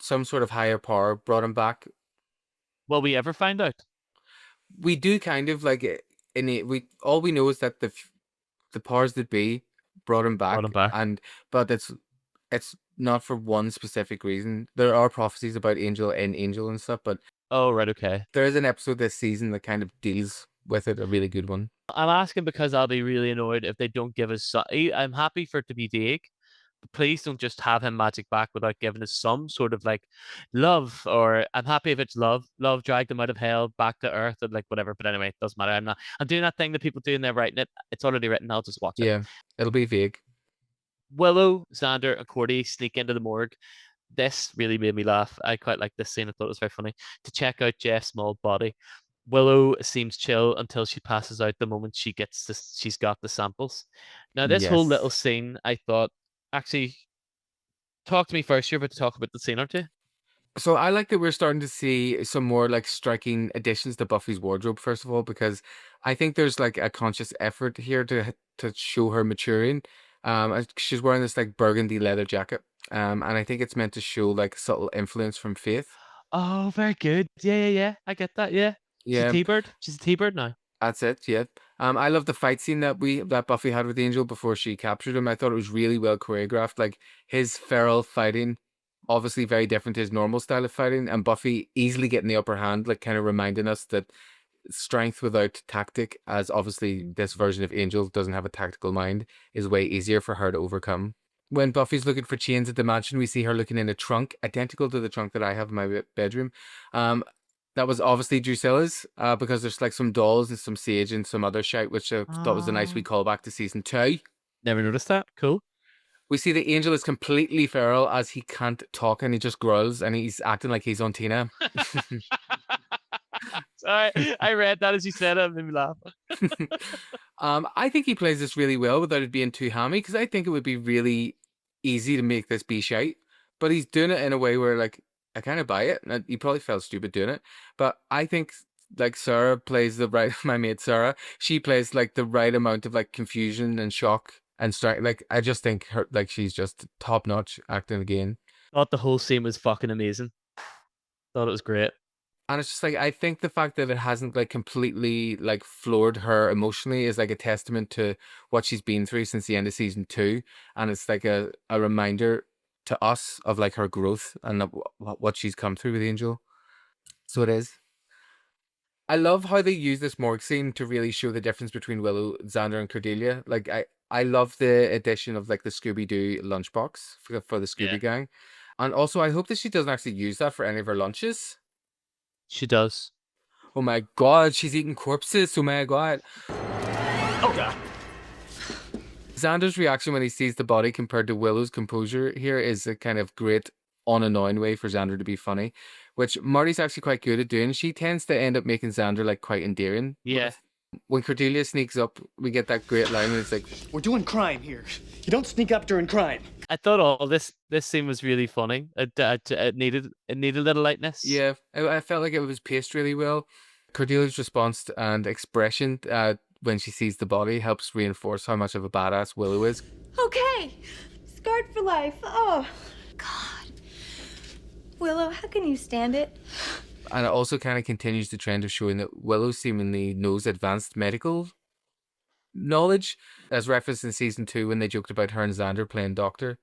some sort of higher power brought him back. Will we ever find out? We do kind of like all we know is that the powers that be brought him back, but it's not for one specific reason. There are prophecies about Angel and stuff, but oh right, okay. There is an episode this season that kind of deals with it, a really good one. I'm asking because I'll be really annoyed if they don't give us. I'm happy for it to be Dig, but please don't just have him magic back without giving us some sort of like love. Or I'm happy if it's love. Love dragged him out of hell back to earth and like whatever. But anyway, it doesn't matter. I'm doing that thing that people do and they're writing it. It's already written. I'll just watch it. Yeah, it'll be vague. Willow, Xander, and Cordy sneak into the morgue. This really made me laugh. I quite like this scene. I thought it was very funny to check out Jeff's small body. Willow seems chill until she passes out the moment she's got the samples. Now, this whole little scene, I thought, actually, talk to me first. You're about to talk about the scene, aren't you? So I like that we're starting to see some more like striking additions to Buffy's wardrobe, first of all, because I think there's like a conscious effort here to show her maturing. She's wearing this like burgundy leather jacket. And I think it's meant to show like subtle influence from Faith. Oh, very good. Yeah. I get that. Yeah. She's a T-bird. She's a T-bird now. That's it. Yeah. I love the fight scene that Buffy had with Angel before she captured him. I thought it was really well choreographed. Like his feral fighting, obviously very different to his normal style of fighting, and Buffy easily getting the upper hand, like kind of reminding us that strength without tactic, as obviously this version of Angel doesn't have a tactical mind, is way easier for her to overcome. When Buffy's looking for chains at the mansion, we see her looking in a trunk, identical to the trunk that I have in my bedroom. That was obviously Drusilla's, because there's like some dolls and some sage and some other shite, which I thought was a nice wee callback to season 2. Never noticed that. Cool. We see the Angel is completely feral as he can't talk and he just growls and he's acting like he's on Tina. Sorry, I read that as you said it, it made me laugh. I think he plays this really well without it being too hammy, because I think it would be really easy to make this be shite, but he's doing it in a way where like I kind of buy it. And you probably felt stupid doing it, but I think like Sarah plays the right. My mate Sarah, she plays like the right amount of like confusion and shock and strike. Like I just think her like she's just top notch acting again. Thought the whole scene was fucking amazing. Thought it was great. And it's just like I think the fact that it hasn't like completely like floored her emotionally is like a testament to what she's been through since the end of season 2, and it's like a reminder to us of like her growth and what she's come through with Angel. So it is. I love how they use this morgue scene to really show the difference between Willow, Xander, and Cordelia. Like I love the addition of like the Scooby Doo lunchbox for the Scooby Yeah. Gang, and also I hope that she doesn't actually use that for any of her lunches. She does. Oh my god, she's eating corpses. Oh my god. Oh god. Xander's reaction when he sees the body compared to Willow's composure here is a kind of great, unannoying way for Xander to be funny, which Marty's actually quite good at doing. She tends to end up making Xander like quite endearing. Yeah. When Cordelia sneaks up, we get that great line where it's like, "We're doing crime here. You don't sneak up during crime." I thought all this scene was really funny. It needed a little lightness. yeah, I felt like it was paced really well. Cordelia's response and expression when she sees the body helps reinforce how much of a badass Willow is. Okay, scarred for life. Oh, God. Willow, how can you stand it? And it also kind of continues the trend of showing that Willow seemingly knows advanced medical knowledge, as referenced in season 2 when they joked about her and Xander playing doctor.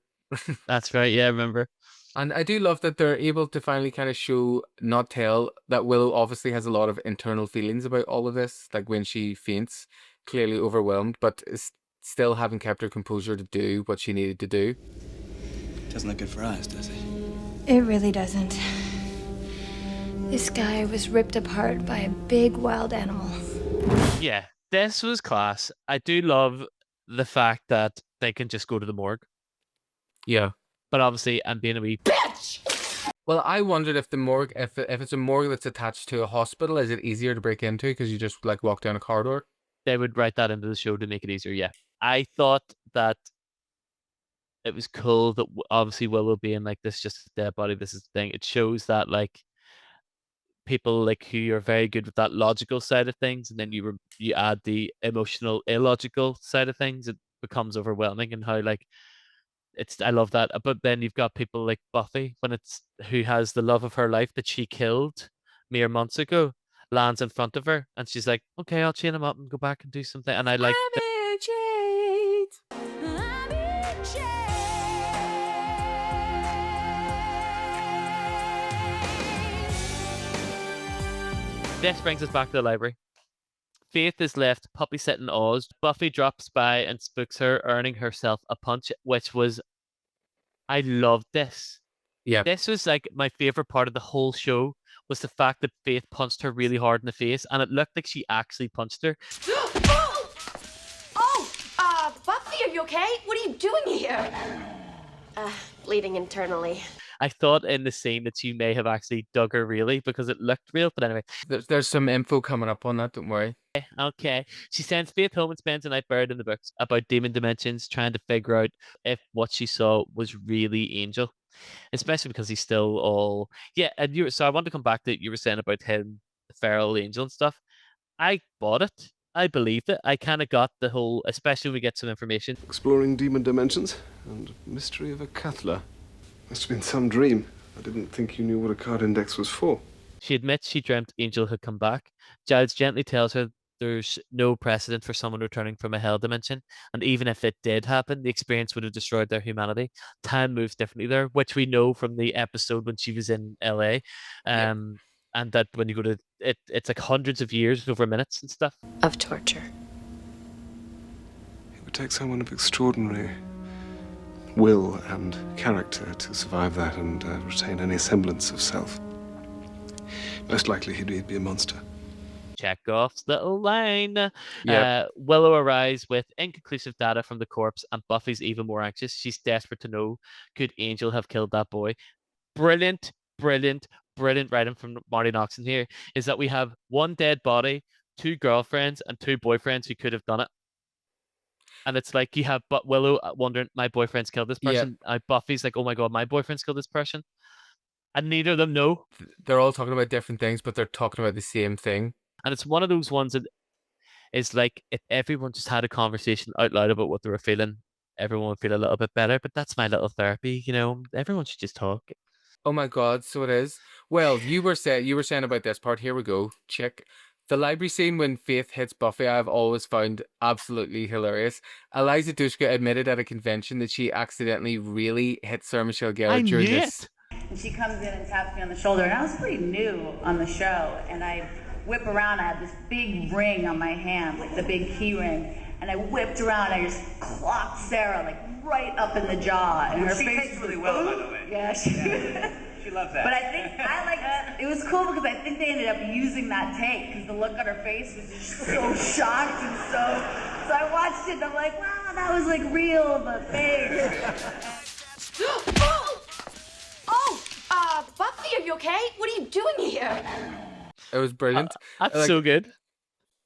That's right. Yeah, I remember. And I do love that they're able to finally kind of show, not tell, that Willow obviously has a lot of internal feelings about all of this. Like when she faints, clearly overwhelmed, but is still having kept her composure to do what she needed to do. Doesn't look good for us, does it? It really doesn't. This guy was ripped apart by a big wild animal. Yeah, this was class. I do love the fact that they can just go to the morgue. Yeah. But obviously, I'm being a wee bitch. Well, I wondered if the morgue, if it's a morgue that's attached to a hospital, is it easier to break into because you just like walk down a corridor? They would write that into the show to make it easier. Yeah, I thought that it was cool that obviously Willow being like this, just a dead body. This is the thing. It shows that like people like who are very good with that logical side of things, and then you add the emotional, illogical side of things. It becomes overwhelming, and how like. I love that. But then you've got people like Buffy, when it's who has the love of her life that she killed mere months ago, lands in front of her, and she's like, "Okay, I'll chain him up and go back and do something." And I like. This brings us back to the library. Faith is left puppy sitting Oz. Buffy drops by and spooks her, earning herself a punch, which was. I loved this. Yeah. This was like my favorite part of the whole show was the fact that Faith punched her really hard in the face, and it looked like she actually punched her. Buffy, are you okay? What are you doing here? Bleeding internally. I thought in the scene that she may have actually dug her really because it looked real, but anyway. There's some info coming up on that, don't worry. Okay. She sends Faith home and spends the night buried in the books about demon dimensions, trying to figure out if what she saw was really Angel. Especially because he's still all and so I want to come back to you were saying about him, the feral angel and stuff. I bought it. I believed it. I kind of got the whole, especially when we get some information. Exploring demon dimensions and mystery of a Cathler. Must have been some dream. I didn't think you knew what a card index was for. She admits she dreamt Angel had come back. Giles gently tells her there's no precedent for someone returning from a hell dimension, and even if it did happen, the experience would have destroyed their humanity. Time moves differently there, which we know from the episode when she was in LA. And that when you go to it, it's like hundreds of years over minutes and stuff. Of torture. It would take someone of extraordinary will and character to survive that and retain any semblance of self. Most likely he'd be a monster. Chekhov's little line. Willow arrives with inconclusive data from the corpse, and Buffy's even more anxious. She's desperate to know, could Angel have killed that boy? Brilliant writing from Marty Noxon here is that we have one dead body, 2 girlfriends, and 2 boyfriends who could have done it. And it's like you have Willow wondering, my boyfriend's killed this person. Buffy's like, oh my god, my boyfriend's killed this person. And neither of them know. They're all talking about different things, but they're talking about the same thing. And it's one of those ones that is like if everyone just had a conversation out loud about what they were feeling, everyone would feel a little bit better. But that's my little therapy, you know. Everyone should just talk. Oh my God, so it is. Well, you were saying about this part. Here we go. Check. The library scene when Faith hits Buffy, I've always found absolutely hilarious. Eliza Dushku admitted at a convention that she accidentally really hit Sarah Michelle Gellar during this. And she comes in and taps me on the shoulder, and I was pretty new on the show, and I whip around, I had this big ring on my hand, like the big key ring, and I whipped around, I just clocked Sarah, like, right up in the jaw, and her she face takes really well, by the way. Yeah, She loves that. But I think, it was cool because I think they ended up using that take, because the look on her face was just so shocked, and so I watched it, and I'm like, wow, that was, like, real, but fake. Buffy, are you okay? What are you doing here? It was brilliant. That's so good.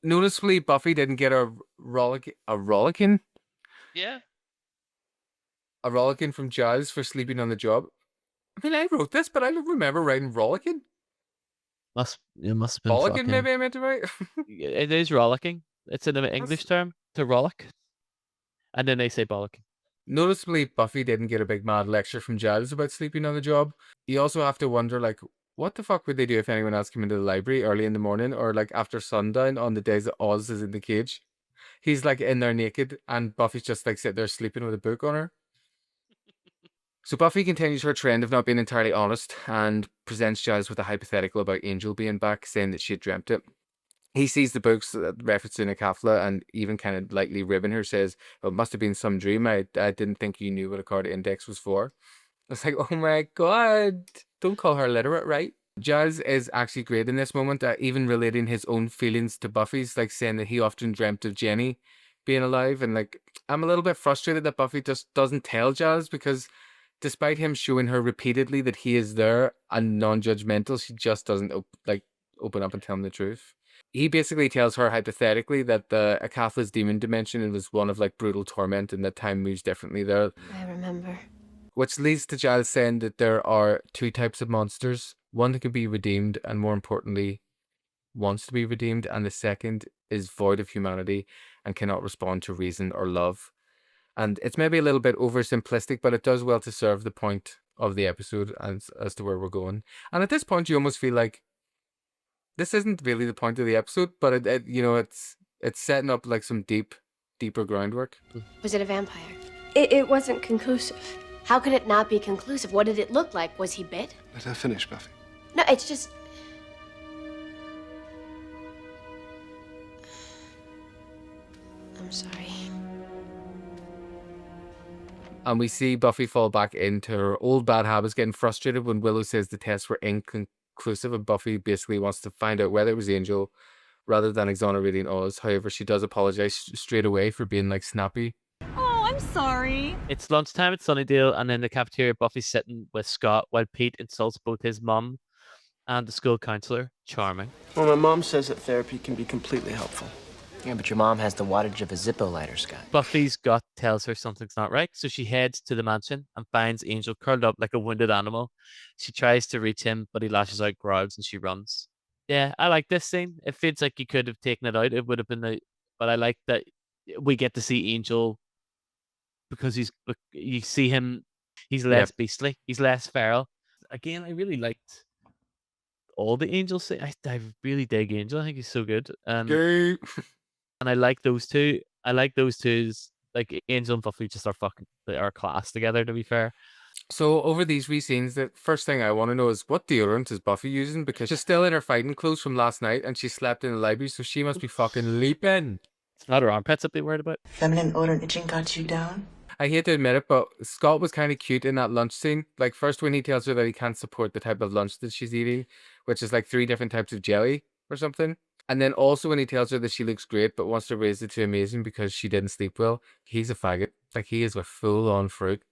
Noticeably, Buffy didn't get a rollicking? Yeah. A rollicking from Giles for sleeping on the job. I mean, I wrote this, but I don't remember writing rollicking. It must have been Rollicking, fucking... maybe I meant to write. It is rollicking. It's an English term to rollick. And then they say bollocking. Noticeably, Buffy didn't get a big mad lecture from Giles about sleeping on the job. You also have to wonder, like, what the fuck would they do if anyone else came into the library early in the morning or, like, after sundown on the days that Oz is in the cage? He's, like, in there naked and Buffy's just, like, sitting there sleeping with a book on her. So Buffy continues her trend of not being entirely honest and presents Giles with a hypothetical about Angel being back, saying that she had dreamt it. He sees the books referencing Akafla and even kind of lightly ribbing her, says, oh, it must have been some dream. I didn't think you knew what a card index was for. It's like, oh my God, don't call her literate, right? Giles is actually great in this moment, even relating his own feelings to Buffy's, like saying that he often dreamt of Jenny being alive. And like, I'm a little bit frustrated that Buffy just doesn't tell Giles, because despite him showing her repeatedly that he is there and non-judgmental, she just doesn't open up and tell him the truth. He basically tells her hypothetically that the Akafla's demon dimension was one of like brutal torment and that time moves differently there. I remember. Which leads to Giles saying that there are two types of monsters. One that can be redeemed and more importantly wants to be redeemed, and the second is void of humanity and cannot respond to reason or love. And it's maybe a little bit oversimplistic, but it does well to serve the point of the episode as to where we're going. And at this point you almost feel like this isn't really the point of the episode, but it's setting up like some deeper groundwork. Was it a vampire? It wasn't conclusive. How could it not be conclusive? What did it look like? Was he bit? Let her finish, Buffy. No, it's just... I'm sorry. And we see Buffy fall back into her old bad habits, getting frustrated when Willow says the tests were inconclusive, and Buffy basically wants to find out whether it was Angel rather than exonerating Oz. However, she does apologize straight away for being like snappy. Oh, I'm sorry. It's lunchtime at Sunnydale, and in the cafeteria, Buffy's sitting with Scott while Pete insults both his mum and the school counselor. Charming. Well, my mom says that therapy can be completely helpful. Yeah, but your mom has the wattage of a Zippo lighter, Scott. Buffy's gut tells her something's not right, so she heads to the mansion and finds Angel curled up like a wounded animal. She tries to reach him, but he lashes out, growls, and she runs. Yeah, I like this scene. It feels like you could have taken it out. It would have been but I like that we get to see Angel because you see him, he's less beastly, he's less feral. Again, I really liked all the Angel scenes. I really dig Angel. I think he's so good. And I like those two. I like those two. Like Angel and Buffy just they are class together, to be fair. So over these wee scenes, the first thing I want to know is what deodorant is Buffy using, because she's still in her fighting clothes from last night and she slept in the library, so she must be fucking leaping. It's not her armpits that they worried about. Feminine odor and itching got you down? I hate to admit it, but Scott was kind of cute in that lunch scene. Like first when he tells her that he can't support the type of lunch that she's eating, which is like 3 different types of jelly or something. And then also when he tells her that she looks great but wants to raise it to amazing because she didn't sleep well, he's a faggot. Like he is a full-on fruit.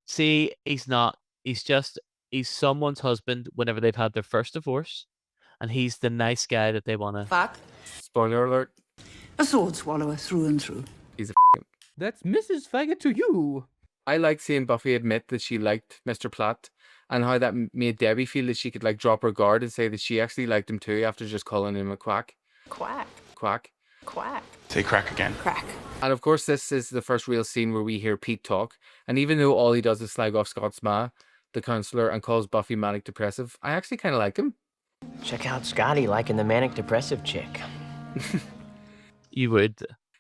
See, he's not. He's someone's husband whenever they've had their first divorce, and he's the nice guy that they want to... Fuck. Spoiler alert. A sword swallower through and through. He's a That's Mrs. Faggot to you. I like seeing Buffy admit that she liked Mr. Platt and how that made Debbie feel that she could like drop her guard and say that she actually liked him too after just calling him a quack. Quack. Quack. Quack. Say crack again. Crack. And of course, this is the first real scene where we hear Pete talk. And even though all he does is slag off Scott's ma, the counselor, and calls Buffy manic depressive, I actually kind of like him. Check out Scotty liking the manic depressive chick. You would.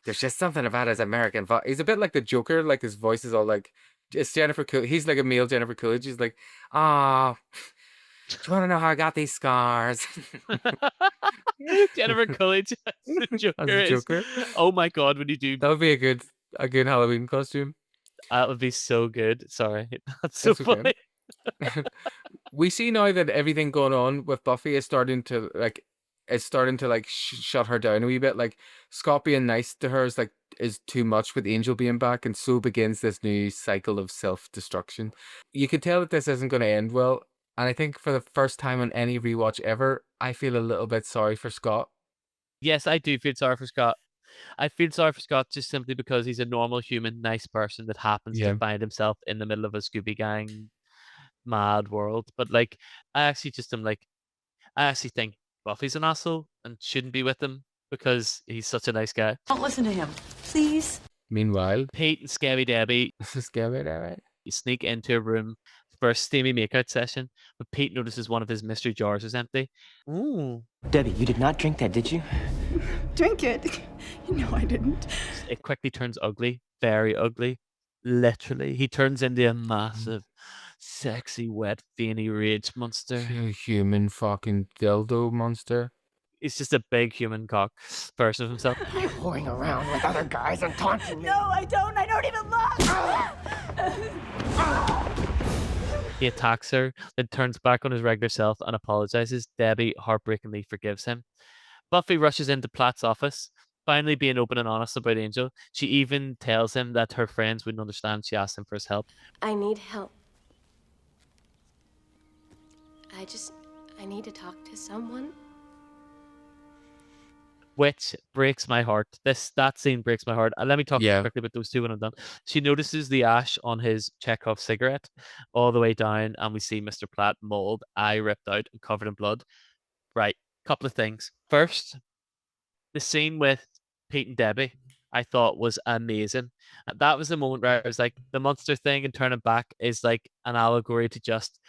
There's just something about his American voice. He's a bit like the Joker. Like his voice is all like, it's Jennifer Coolidge. He's like a male Jennifer Coolidge. He's like, ah, do you want to know how I got these scars? Jennifer Coolidge as the Joker. As the Joker. Oh my god, when you do that would be a good Halloween costume. That would be so good. Sorry, that's so funny. We see now that everything going on with Buffy is starting to like shut her down a wee bit. Like Scott being nice to her is too much with Angel being back, and so begins this new cycle of self-destruction. You can tell that this isn't going to end well, and I think for the first time on any rewatch ever, I feel a little bit sorry for Scott. Yes, I do feel sorry for Scott. I feel sorry for Scott just simply because he's a normal human, nice person that happens to find himself in the middle of a Scooby Gang mad world. But like, I actually think Buffy's an asshole and shouldn't be with him because he's such a nice guy. Don't listen to him, please. Meanwhile, Pete and Scabby Debbie you sneak into a room for a steamy makeout session, but Pete notices one of his mystery jars is empty. Ooh. Debbie, you did not drink that, did you? Drink it. No, I didn't. It quickly turns ugly, very ugly. Literally, he turns into a massive, sexy, wet, veiny rage monster. A human fucking dildo monster. He's just a big human cock version of himself. You're whoring around with other guys and taunting me. No, I don't. I don't even look. He attacks her, then turns back on his regular self and apologizes. Debbie heartbreakingly forgives him. Buffy rushes into Platt's office, finally being open and honest about Angel. She even tells him that her friends wouldn't understand. She asks him for his help. I need help. I need to talk to someone. Which breaks my heart. That scene breaks my heart. And let me talk quickly about those two when I'm done. She notices the ash on his Chekhov cigarette all the way down, and we see Mr. Platt mauled, eye ripped out and covered in blood. Right, couple of things. First, the scene with Pete and Debbie, I thought was amazing. And that was the moment where I was like, the monster thing and turning back is like an allegory to just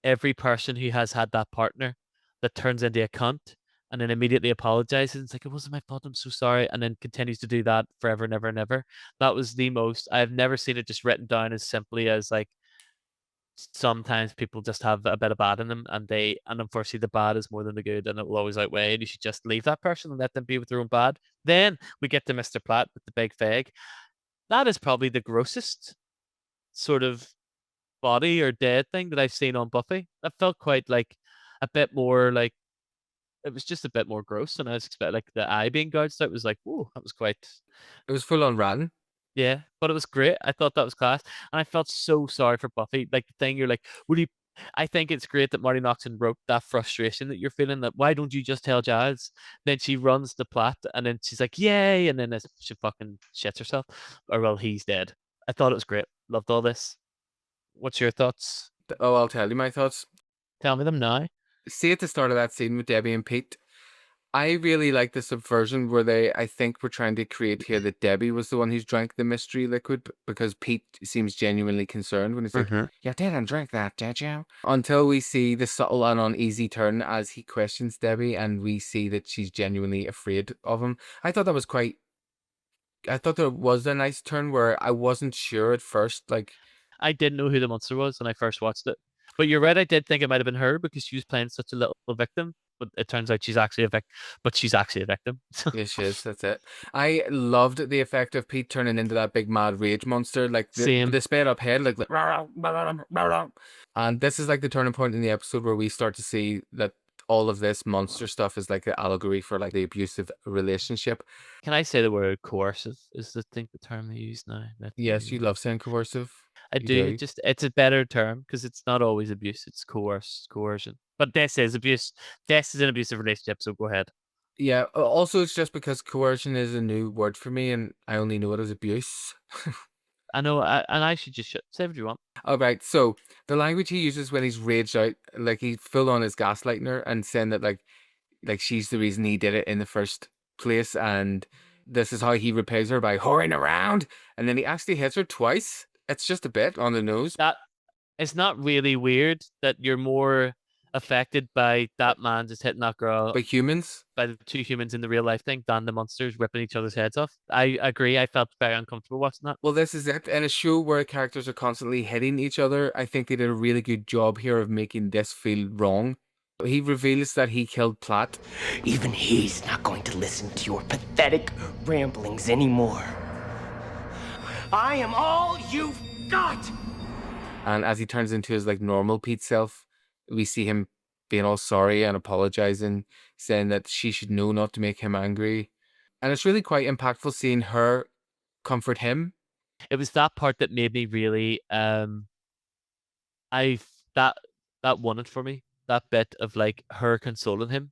every person who has had that partner that turns into a cunt and then immediately apologizes. It's like, it wasn't my fault, I'm so sorry. And then continues to do that forever and ever and ever. That was the most, I've never seen it just written down as simply as like, sometimes people just have a bit of bad in them and unfortunately the bad is more than the good and it will always outweigh, and you should just leave that person and let them be with their own bad. Then we get to Mr. Platt with the big fag. That is probably the grossest sort of body or dead thing that I've seen on Buffy. That felt quite like a bit more like, it was just a bit more gross than I was expecting. Like the eye being gouged out was like, whoa, that was quite. It was full on ran. Yeah, but it was great. I thought that was class, and I felt so sorry for Buffy. Like the thing, you're like, would he? I think it's great that Marty Noxon wrote that frustration that you're feeling. That why don't you just tell Jazz? Then she runs the plot, and then she's like, yay, and then she fucking shits herself, or well, he's dead. I thought it was great. Loved all this. What's your thoughts? Oh, I'll tell you my thoughts. Tell me them now. See, at the start of that scene with Debbie and Pete, I really like the subversion where I think we're trying to create here that Debbie was the one who's drank the mystery liquid, because Pete seems genuinely concerned when he's like, you didn't drink that, did you? Until we see the subtle and uneasy turn as he questions Debbie and we see that she's genuinely afraid of him. I thought there was a nice turn where I wasn't sure at first, like. I didn't know who the monster was when I first watched it. But you're right, I did think it might have been her because she was playing such a little victim. But it turns out she's actually a victim. But she's actually a victim. Yes, she is. That's it. I loved the effect of Pete turning into that big mad rage monster, like the sped up head, like and this is like the turning point in the episode where we start to see that all of this monster stuff is like an allegory for like the abusive relationship. Can I say the word coercive? Is the term they use now? Yes, you love saying coercive. I do. Just it's a better term because it's not always abuse; it's coercion. But this is abuse. This is an abusive relationship. So go ahead. Yeah. Also, it's just because coercion is a new word for me, and I only know it as abuse. I know, and I should just say what you want. All right, so the language he uses when he's raged out, like he full on is gaslighting her and saying that like she's the reason he did it in the first place, and this is how he repays her by whoring around, and then he actually hits her twice. It's just a bit on the nose. That it's not really weird that you're more affected by that man just hitting that girl By humans, by the two humans in the real life thing than the monsters ripping each other's heads off. I agree. I felt very uncomfortable watching that. well, this is it. In a show where characters are constantly hitting each other, I think they did a really good job here of making this feel wrong. He reveals that he killed Platt. Even he's not going to listen to your pathetic ramblings anymore. I am all you've got! And as he turns into his like normal Pete self, we see him being all sorry and apologizing, saying that she should know not to make him angry. And it's really quite impactful seeing her comfort him. It was that part that made me really I that won it for me. That bit of like her consoling him,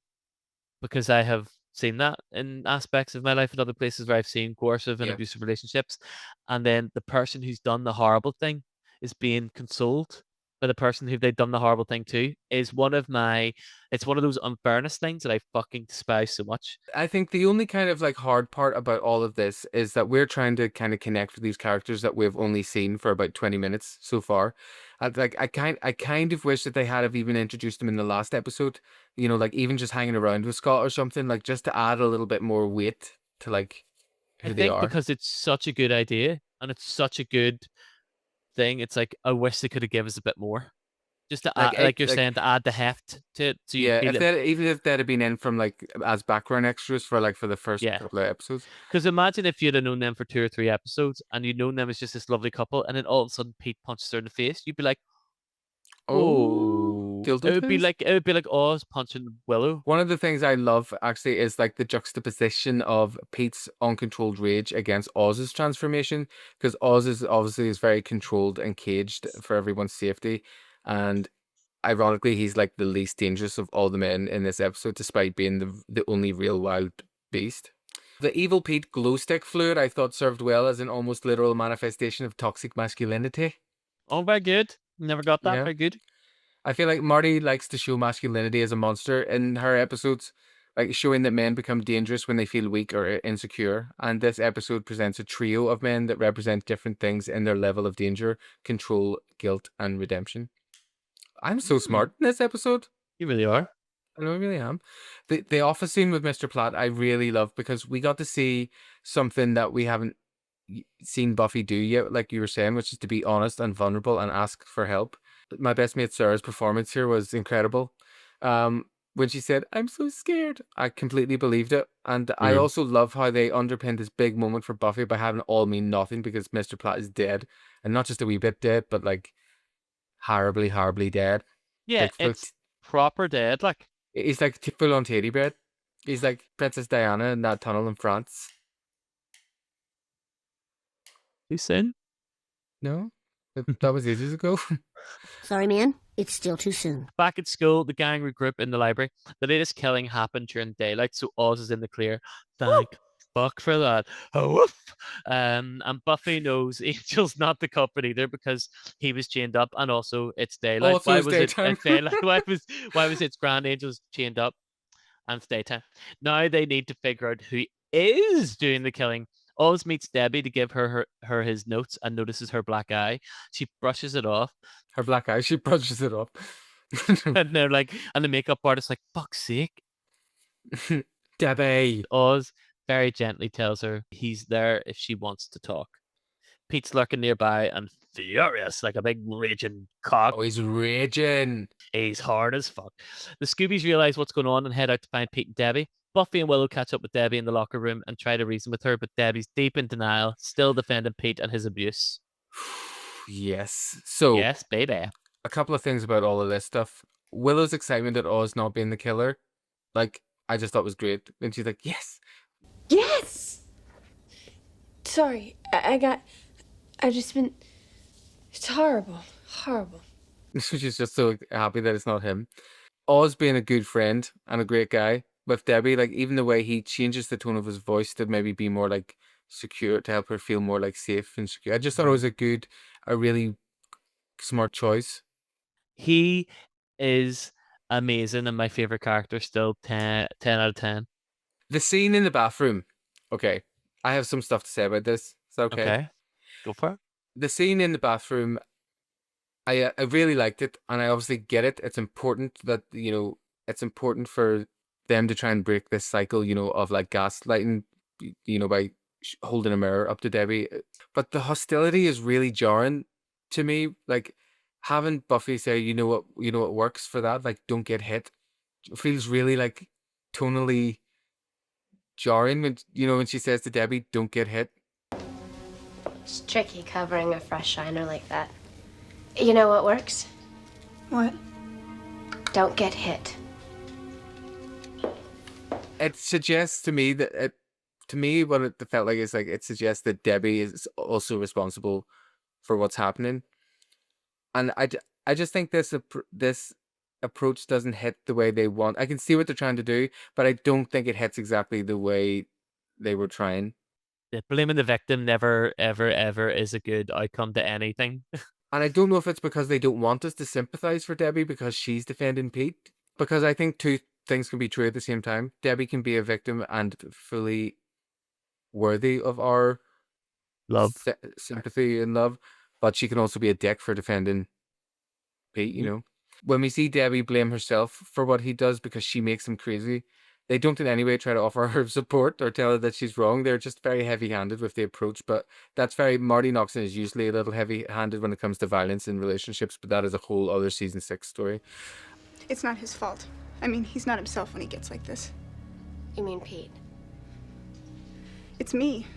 because I have seen that in aspects of my life in other places where I've seen coercive and Yeah. abusive relationships, and then the person who's done the horrible thing is being consoled by the person who they've done the horrible thing to is one of my. It's one of those unfairness things that I fucking despise so much. I think the only kind of like hard part about all of this is that we're trying to kind of connect with these characters that we've only seen for about 20 minutes so far. And like I kind of wish that they had have even introduced them in the last episode, you know, like even just hanging around with Scott or something, like just to add a little bit more weight to like I who they think are. because it's such a good idea and it's such a good thing, it's like I wish they could have given us a bit more. Just to add, like you're saying, to add the heft to it, so you yeah, feel if it. they even if they'd have been in from like as background extras for like for the first Yeah. couple of episodes. Because imagine if you'd have known them for 2 or 3 episodes and you'd known them as just this lovely couple, and then all of a sudden Pete punches her in the face, you'd be like, Oh, it would be like Oz punching Willow. One of the things I love actually is like the juxtaposition of Pete's uncontrolled rage against Oz's transformation, because Oz is obviously is very controlled and caged for everyone's safety, and ironically he's like the least dangerous of all the men in this episode, despite being the only real wild beast. The evil Pete glow stick fluid I thought served well as an almost literal manifestation of toxic masculinity. Oh, very good. Never got that. Yeah. Very good. I feel like Marty likes to show masculinity as a monster in her episodes, like showing that men become dangerous when they feel weak or insecure. And this episode presents a trio of men that represent different things in their level of danger, control, guilt, and redemption. I'm so smart in this episode. You really are. I know I really am. The office scene with Mr. Platt I really love, because we got to see something that we haven't seen Buffy do yet, like you were saying, which is to be honest and vulnerable and ask for help. My best mate Sarah's performance here was incredible. When she said, "I'm so scared," I completely believed it. And I also love how they underpinned this big moment for Buffy by having it all mean nothing because Mr. Platt is dead. And not just a wee bit dead, but like horribly, horribly dead. Yeah, Like, it's proper dead. Like, he's like full on teddy bear. He's like Princess Diana in that tunnel in France. too soon? No? That was ages ago. Sorry, man. It's still too soon. Back at school, the gang regroup in the library. The latest killing happened during daylight, so Oz is in the clear. Thank fuck for that. Oh, woof. And Buffy knows Angel's not the culprit either because he was chained up, and also it's daylight. Also Why it's was daytime. it daylight? Why was its grand Angel's chained up and it's daytime? Now they need to figure out who is doing the killing. Oz meets Debbie to give her his notes and notices her black eye. She brushes it off. Her black eye, she brushes it off. And they're like, and the makeup artist like, fuck's sake. Debbie. Oz very gently tells her he's there if she wants to talk. Pete's lurking nearby and furious like a big raging cock. Oh, he's raging. He's hard as fuck. The Scoobies realize what's going on and head out to find Pete and Debbie. Buffy and Willow catch up with Debbie in the locker room and try to reason with her, but Debbie's deep in denial, still defending Pete and his abuse. Yes. So, yes, baby. A couple of things about all of this stuff. Willow's excitement at Oz not being the killer, like, I just thought was great. And she's like, yes. Yes! Sorry, I've just been. It's horrible. Horrible. She's just so happy that it's not him. Oz being a good friend and a great guy with Debbie, like, even the way he changes the tone of his voice to maybe be more like secure, to help her feel more like safe and secure. I just thought it was a really smart choice. He is amazing and my favorite character still. 10 out of 10. The scene in the bathroom. Okay, I have some stuff to say about this. Is that okay? Okay, go for it. The scene in the bathroom, I really liked it, and I obviously get it. It's important that, it's important for them to try and break this cycle, of like gaslighting, by holding a mirror up to Debbie. But the hostility is really jarring to me. Like having Buffy say, what works for that, like don't get hit, feels really like tonally jarring when she says to Debbie, don't get hit. It's tricky covering a fresh shiner like that. You know what works? What? Don't get hit. It suggests to me what it felt like is like it suggests that Debbie is also responsible for what's happening, and I just think this approach doesn't hit the way they want. I can see what they're trying to do, but I don't think it hits exactly the way they were trying. Yeah, blaming the victim never, ever, ever is a good outcome to anything. And I don't know if it's because they don't want us to sympathize for Debbie because she's defending Pete. Because I think two things can be true at the same time. Debbie can be a victim and fully worthy of our love, sympathy and love, but she can also be a dick for defending Pete, When we see Debbie blame herself for what he does because she makes him crazy, they don't in any way try to offer her support or tell her that she's wrong. They're just very heavy-handed with the approach, but Marty Noxon is usually a little heavy-handed when it comes to violence in relationships, but that is a whole other season 6 story. It's not his fault. I mean, he's not himself when he gets like this. You mean Pete? It's me.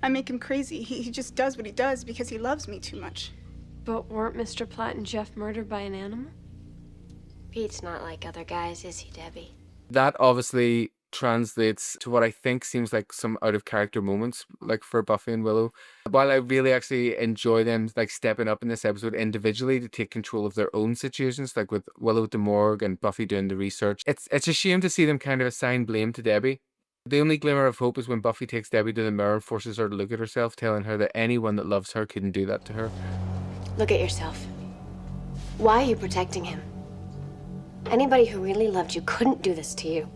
I make him crazy. He just does what he does because he loves me too much. But weren't Mr. Platt and Jeff murdered by an animal? Pete's not like other guys, is he, Debbie? That obviously translates to what I think seems like some out of character moments, like for Buffy and Willow. While I really actually enjoy them like stepping up in this episode individually to take control of their own situations, like with Willow at the morgue and Buffy doing the research, it's a shame to see them kind of assign blame to Debbie. The only glimmer of hope is when Buffy takes Debbie to the mirror and forces her to look at herself, telling her that anyone that loves her couldn't do that to her. Look at yourself. Why are you protecting him? Anybody who really loved you couldn't do this to you.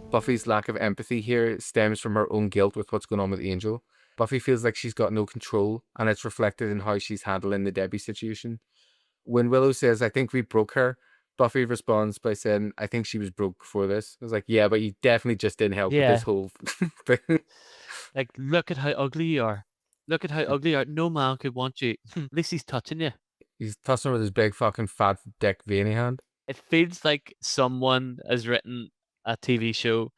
Buffy's lack of empathy here stems from her own guilt with what's going on with Angel. Buffy feels like she's got no control, and it's reflected in how she's handling the Debbie situation. When Willow says, "I think we broke her," Buffy responds by saying, "I think she was broke before this." I was like, yeah, but you definitely just didn't help with this whole thing. Like, look at how ugly you are. Look at how ugly you are. No man could want you. At least he's touching you. He's touching her with his big fucking fat dick veiny hand. It feels like someone has written a TV show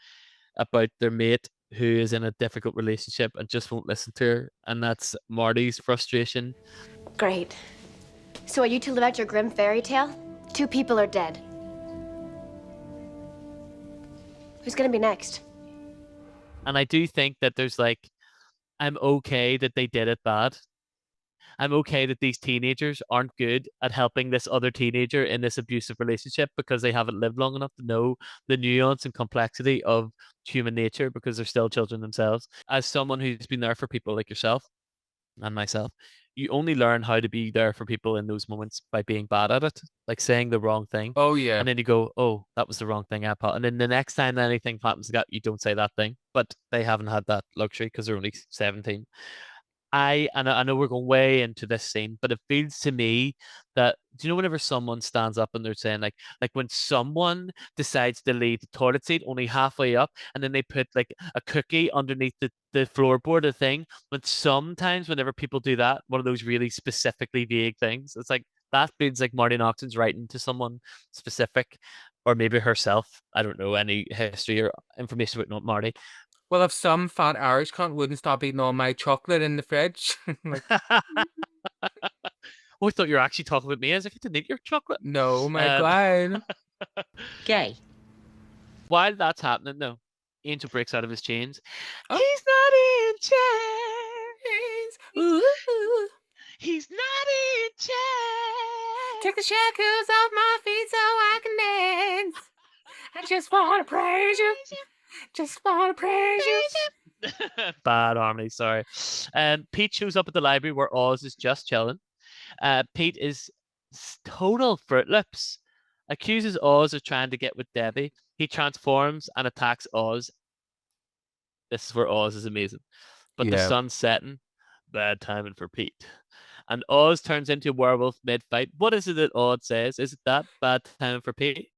about their mate who is in a difficult relationship and just won't listen to her. And that's Marty's frustration. Great. So are you to live out your grim fairy tale? 2 people are dead. Who's gonna be next? And I do think that there's like, I'm okay that they did it bad. I'm okay that these teenagers aren't good at helping this other teenager in this abusive relationship because they haven't lived long enough to know the nuance and complexity of human nature because they're still children themselves. As someone who's been there for people like yourself and myself, you only learn how to be there for people in those moments by being bad at it, like saying the wrong thing. Oh, yeah. And then you go, oh, that was the wrong thing I put. And then the next time anything happens to that, you don't say that thing. But they haven't had that luxury because they're only 17. I know we're going way into this scene, but it feels to me that, do you know whenever someone stands up and they're saying like when someone decides to leave the toilet seat only halfway up and then they put like a cookie underneath the floorboard of thing, but sometimes whenever people do that, one of those really specifically vague things, it's like that feels like Marty Noxon's writing to someone specific, or maybe herself. I don't know any history or information about Marty. Well, if some fat Irish cunt wouldn't stop eating all my chocolate in the fridge. Like, oh, I thought you were actually talking with me as if you didn't eat your chocolate. No, my God. Gay. While that's happening, though, Angel breaks out of his chains. Oh. He's not in chains. Ooh. He's not in chains. Take the shackles off my feet so I can dance. I just want to praise you. Just want to praise you. Bad harmony, sorry. Pete shows up at the library where Oz is just chilling. Pete is total Fruit Loops. Accuses Oz of trying to get with Debbie. He transforms and attacks Oz. This is where Oz is amazing. But the Yeah. sun's setting. Bad timing for Pete. And Oz turns into a werewolf mid-fight. What is it that Oz says? Is it that bad timing for Pete?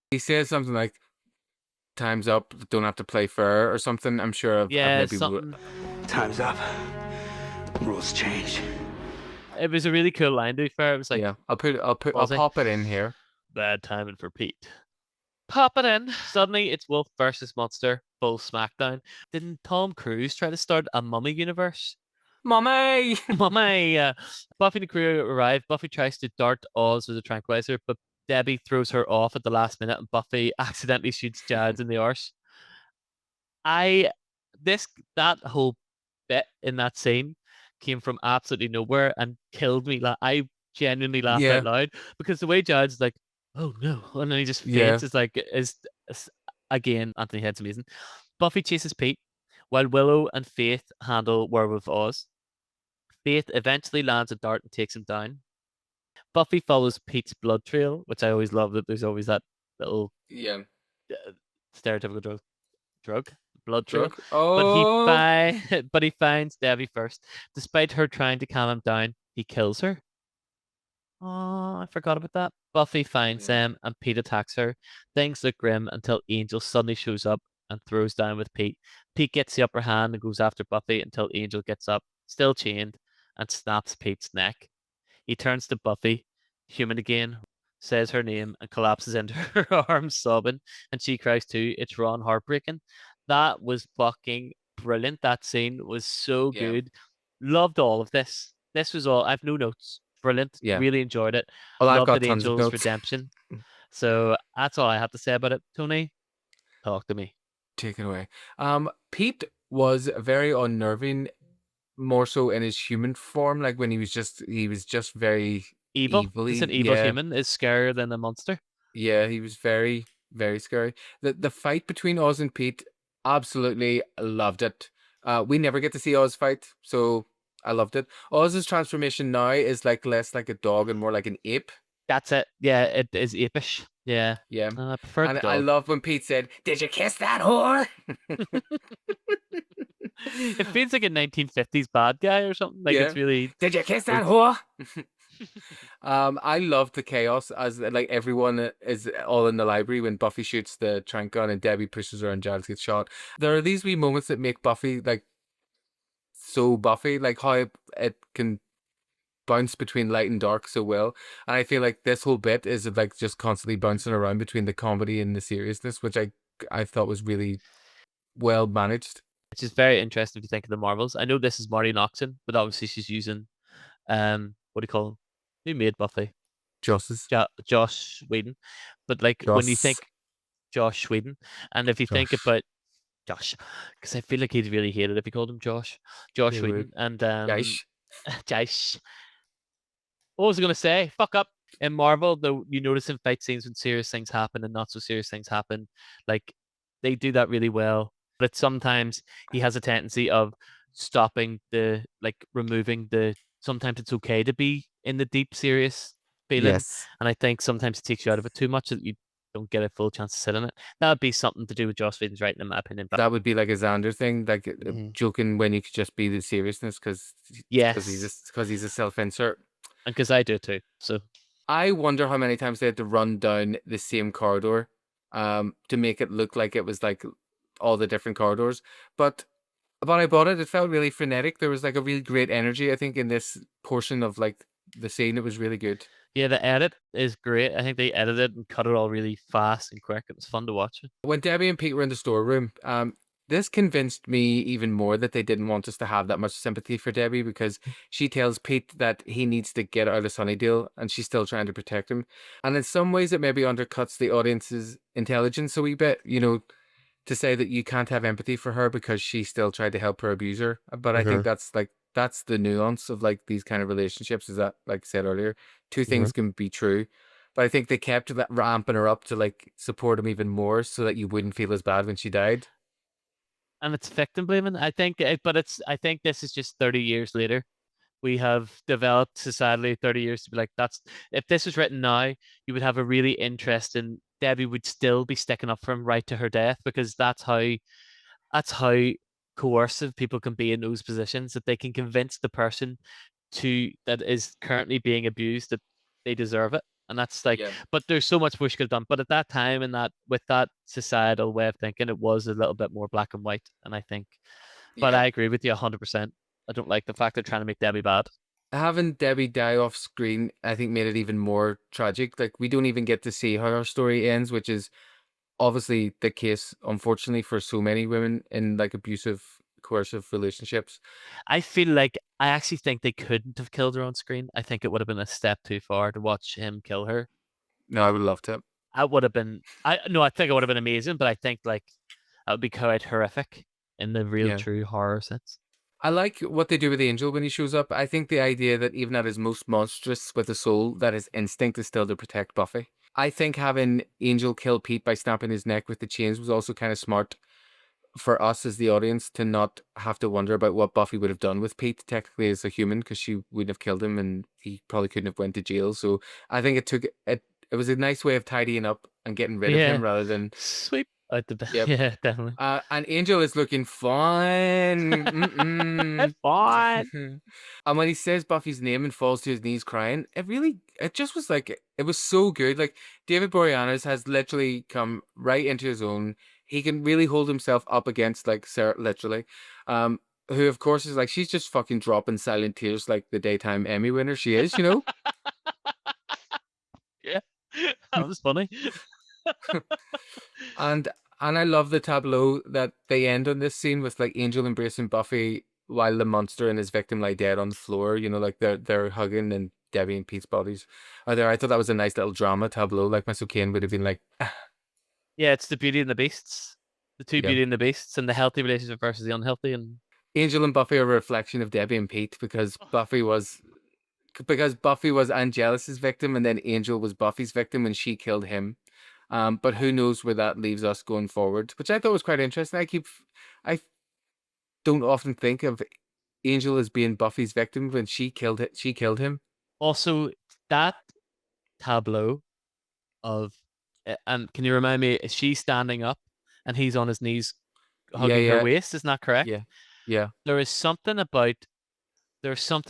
He says something like, "Time's up. Don't have to play fair" or something. I'm sure I've Yeah, maybe. something. Time's up. Rules change. It was a really cool line, to be fair. It was like, Yeah, I'll Ozzy. pop it in here. Bad timing for Pete. Pop it in. Suddenly, it's Wolf versus Monster, full smackdown. Didn't Tom Cruise try to start a mummy universe? Mummy! Mummy! Buffy and the crew arrive. Buffy tries to dart Oz with a tranquilizer, but Debbie throws her off at the last minute, and Buffy accidentally shoots Giles in the arse. That whole bit in that scene came from absolutely nowhere and killed me. I genuinely laughed Yeah. out loud because the way Giles is like, "Oh no," and then he just Yeah. faints. It's like again, Anthony Head's amazing. Buffy chases Pete while Willow and Faith handle Werewolf Oz. Faith eventually lands a dart and takes him down. Buffy follows Pete's blood trail, which I always love that there's always that little Yeah. stereotypical drug, blood trail. Drug. Oh. But he finds Debbie first. Despite her trying to calm him down, he kills her. Oh, I forgot about that. Buffy finds them and Pete attacks her. Things look grim until Angel suddenly shows up and throws down with Pete. Pete gets the upper hand and goes after Buffy until Angel gets up, still chained, and snaps Pete's neck. He turns to Buffy, human again, says her name, and collapses into her arms, sobbing, and she cries too. It's raw and heartbreaking. That was fucking brilliant. That scene was so Yeah. good. Loved all of this. This was all. I've no notes. Brilliant. Yeah. Really enjoyed it. Well, I've Loved got it, tons of Angel's notes. redemption. So that's all I have to say about it. Tony, talk to me. Take it away. Pete was very unnerving, more so in his human form. Like when he was just very Evil. evilly. He's an evil Yeah. human. Is scarier than a monster. Yeah, he was very, very scary. The fight between Oz and Pete, absolutely loved it. We never get to see Oz fight, so I loved it. Oz's transformation now is like less like a dog and more like an ape. That's it. Yeah, it is apish. Yeah. Yeah. I prefer And the I dog. love when Pete said, "Did you kiss that whore?" It feels like a 1950s bad guy or something. Like it's Yeah. really. Did you kiss that whore? I loved the chaos as like everyone is all in the library when Buffy shoots the trank gun and Debbie pushes her and Giles gets shot. There are these wee moments that make Buffy like so Buffy, like how it can bounce between light and dark so well. And I feel like this whole bit is like just constantly bouncing around between the comedy and the seriousness, which I thought was really well managed. Which is very interesting if you think of the Marvels. I know this is Marty Noxon, but obviously she's using what do you call him? Who made Buffy? Josh Whedon. But like when you think Josh Whedon, and if you think Josh. about Josh, because I feel like he'd really hate it if you called him Josh. Josh He Whedon would. and Josh. Josh. What was I gonna say? Fuck up. In Marvel, though, you notice in fight scenes when serious things happen and not so serious things happen, like they do that really well. But sometimes he has a tendency of stopping removing the. Sometimes it's okay to be in the deep, serious feeling, Yes. and I think sometimes it takes you out of it too much that you don't get a full chance to sit in it. That would be something to do with Joss Whedon's writing, in my opinion. But That would be like a Xander thing, like joking when you could just be the seriousness because yes, he's a self-insert. And because I do too. So I wonder how many times they had to run down the same corridor to make it look like it was like all the different corridors. But when I bought it, it felt really frenetic. There was like a really great energy, I think, in this portion of like the scene. It was really good. Yeah, the edit is great. I think they edited and cut it all really fast and quick. It was fun to watch. When Debbie and Pete were in the storeroom, this convinced me even more that they didn't want us to have that much sympathy for Debbie because she tells Pete that he needs to get out of Sunnydale and she's still trying to protect him. And in some ways, it maybe undercuts the audience's intelligence a wee bit, to say that you can't have empathy for her because she still tried to help her abuser. But I think that's the nuance of like these kind of relationships is that, like I said earlier, two things can be true. But I think they kept that ramping her up to like support him even more so that you wouldn't feel as bad when she died. and it's victim blaming. I think, I think this is just 30 years later. We have developed societally 30 years to be like, that's if this was written now, you would have a really interesting. Debbie would still be sticking up for him right to her death because that's how coercive people can be in those positions, that they can convince the person that is currently being abused that they deserve it. And that's like, Yeah. but there's so much wish could have done. But at that time and that with that societal way of thinking, it was a little bit more black and white. And I think, but Yeah. I agree with you 100%. I don't like the fact they're trying to make Debbie bad. Having Debbie die off screen, I think, made it even more tragic. Like, we don't even get to see how her story ends, which is obviously the case, unfortunately, for so many women in like abusive, coercive relationships. I feel like I actually think they couldn't have killed her on screen. I think it would have been a step too far to watch him kill her. No, I would love to. I would have been. I no, I think it would have been amazing, but I think like that would be quite horrific in the real, Yeah. true horror sense. I like what they do with Angel when he shows up. I think the idea that even at his most monstrous with a soul, that his instinct is still to protect Buffy. I think having Angel kill Pete by snapping his neck with the chains was also kind of smart for us as the audience to not have to wonder about what Buffy would have done with Pete technically as a human, because she wouldn't have killed him and he probably couldn't have went to jail. So I think it was a nice way of tidying up and getting rid of Yeah, him rather than sweep out the yep. yeah, definitely. And Angel is looking fine. Fine. And when he says Buffy's name and falls to his knees crying, it just was like, it was so good. Like, David Boreanaz has literally come right into his own. He can really hold himself up against, like, Sarah, literally. Who, of course, is like, she's just fucking dropping silent tears like the daytime Emmy winner she is, you know? Yeah, that was funny. And I love the tableau that they end on this scene with, like, Angel embracing Buffy while the monster and his victim lie dead on the floor. You know, like they're hugging and Debbie and Pete's bodies are there. I thought that was a nice little drama tableau. Like, Michael Caine would have been like, Yeah, it's the Beauty and the Beasts, the two yeah. Beauty and the Beasts, and the healthy relationship versus the unhealthy. And Angel and Buffy are a reflection of Debbie and Pete because Buffy was Angelus's victim and then Angel was Buffy's victim and she killed him. But who knows where that leaves us going forward, which I thought was quite interesting. I don't often think of Angel as being Buffy's victim when she killed him. also that tableau of, and can you remind me, is she standing up and he's on his knees hugging her Yeah. waist? Isn't that correct? Yeah. There's something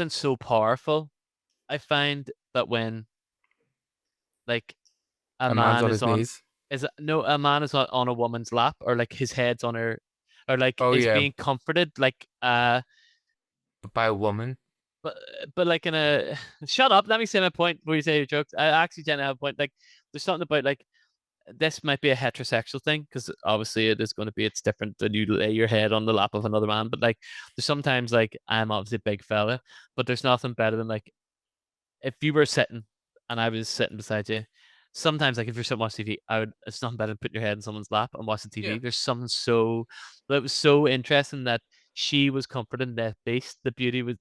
so powerful. I find that when like A man's on his knees. a man is on a woman's lap, or like his head's on her, or like Oh is yeah, being comforted, like by a woman. but like in a shut up, let me say my point before you say your jokes. I actually tend to have a point. Like there's something about like this might be a heterosexual thing because obviously it is going to be, it's different when you lay your head on the lap of another man, but like there's sometimes, like, I'm obviously a big fella, but there's nothing better than like if you were sitting and I was sitting beside you. Sometimes, like if you're sitting watching TV, it's nothing better than putting your head in someone's lap and watching TV. Yeah. There's something so that was so interesting that she was comforting the beast, the beauty was,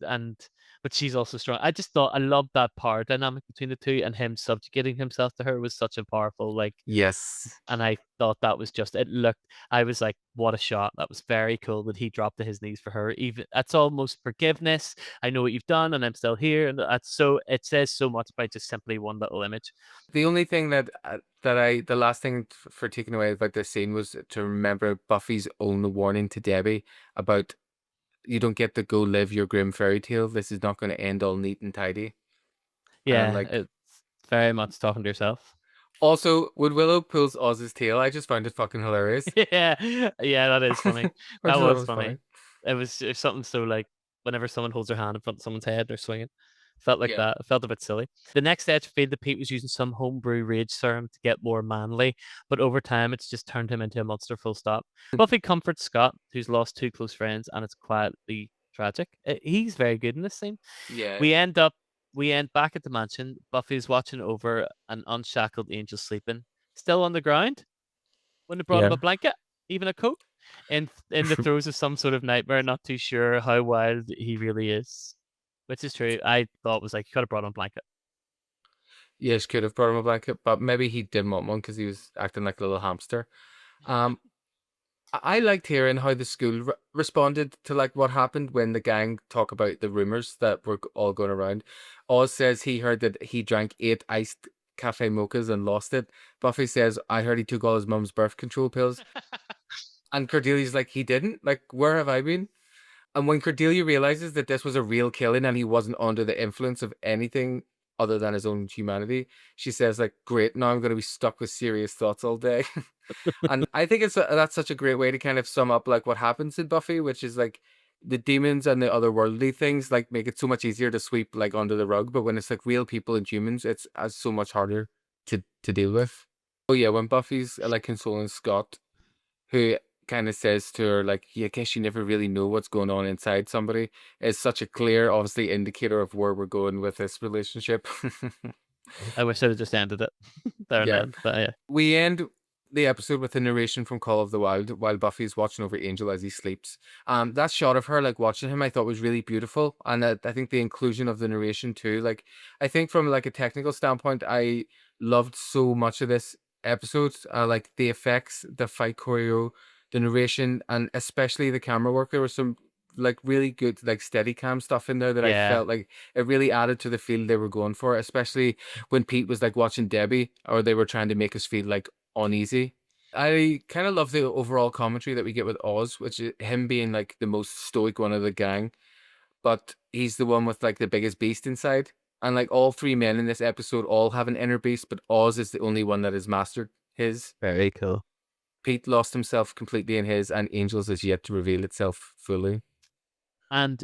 but she's also strong. I just thought I loved that power dynamic between the two, and him subjugating himself to her was such a powerful, like, Yes. and I thought that was just, it looked, I was like, what a shot. That was very cool that he dropped to his knees for her. Even that's almost forgiveness. I know what you've done and I'm still here. And that's so, it says so much by just simply one little image. The only thing the last thing for taking away about this scene was to remember Buffy's own warning to Debbie about, you don't get to go live your grim fairy tale. This is not going to end all neat and tidy. Yeah, like, it's very much talking to yourself. Also, when Willow pulls Oz's tail, I just found it fucking hilarious. Yeah, that is funny. That was funny. funny. It's something so, like, whenever someone holds their hand in front of someone's head, they're swinging. Felt like Yeah. that. It felt a bit silly. The next stage revealed that Pete was using some homebrew rage serum to get more manly, but over time it's just turned him into a monster, full stop. Buffy comforts Scott, who's lost two close friends, and it's quietly tragic. He's very good in this scene. Yeah. We end back at the mansion. Buffy's watching over an unshackled Angel sleeping, still on the ground. When they brought him Yeah. a blanket, even a coat, in the throes of some sort of nightmare. Not too sure how wild he really is, which is true. I thought was like, you could have brought him a blanket. Yes, could have brought him a blanket, but maybe he didn't want one because he was acting like a little hamster. I liked hearing how the school responded to like what happened when the gang talk about the rumors that were all going around. Oz says he heard that he drank 8 iced cafe mochas and lost it. Buffy says, I heard he took all his mum's birth control pills. And Cordelia's like, he didn't? Like, where have I been? And when Cordelia realizes that this was a real killing and he wasn't under the influence of anything other than his own humanity, she says, like, great, now I'm going to be stuck with serious thoughts all day. And I think that's such a great way to kind of sum up like what happens in Buffy, which is like the demons and the otherworldly things like make it so much easier to sweep like under the rug, but when it's like real people and humans, it's so much harder to deal with. Oh yeah, when Buffy's like consoling Scott, who kind of says to her like, yeah, I guess you never really know what's going on inside somebody, is such a clear, obviously indicator of where we're going with this relationship. I wish I had just ended it there and Yeah. then, but yeah. We end the episode with a narration from Call of the Wild while Buffy's watching over Angel as he sleeps. That shot of her like watching him I thought was really beautiful, and I think the inclusion of the narration too. Like I think from like a technical standpoint, I loved so much of this episode. Like the effects, the fight choreo, the narration, and especially the camera work. There was some like really good like steady cam stuff in there that I Yeah. felt like it really added to the feel they were going for, especially when Pete was like watching Debbie or they were trying to make us feel like uneasy. I kind of love the overall commentary that we get with Oz, which is him being like the most stoic one of the gang, but he's the one with like the biggest beast inside. And like all three men in this episode all have an inner beast, but Oz is the only one that has mastered his. Very cool. Pete lost himself completely in his, and Angels is yet to reveal itself fully. And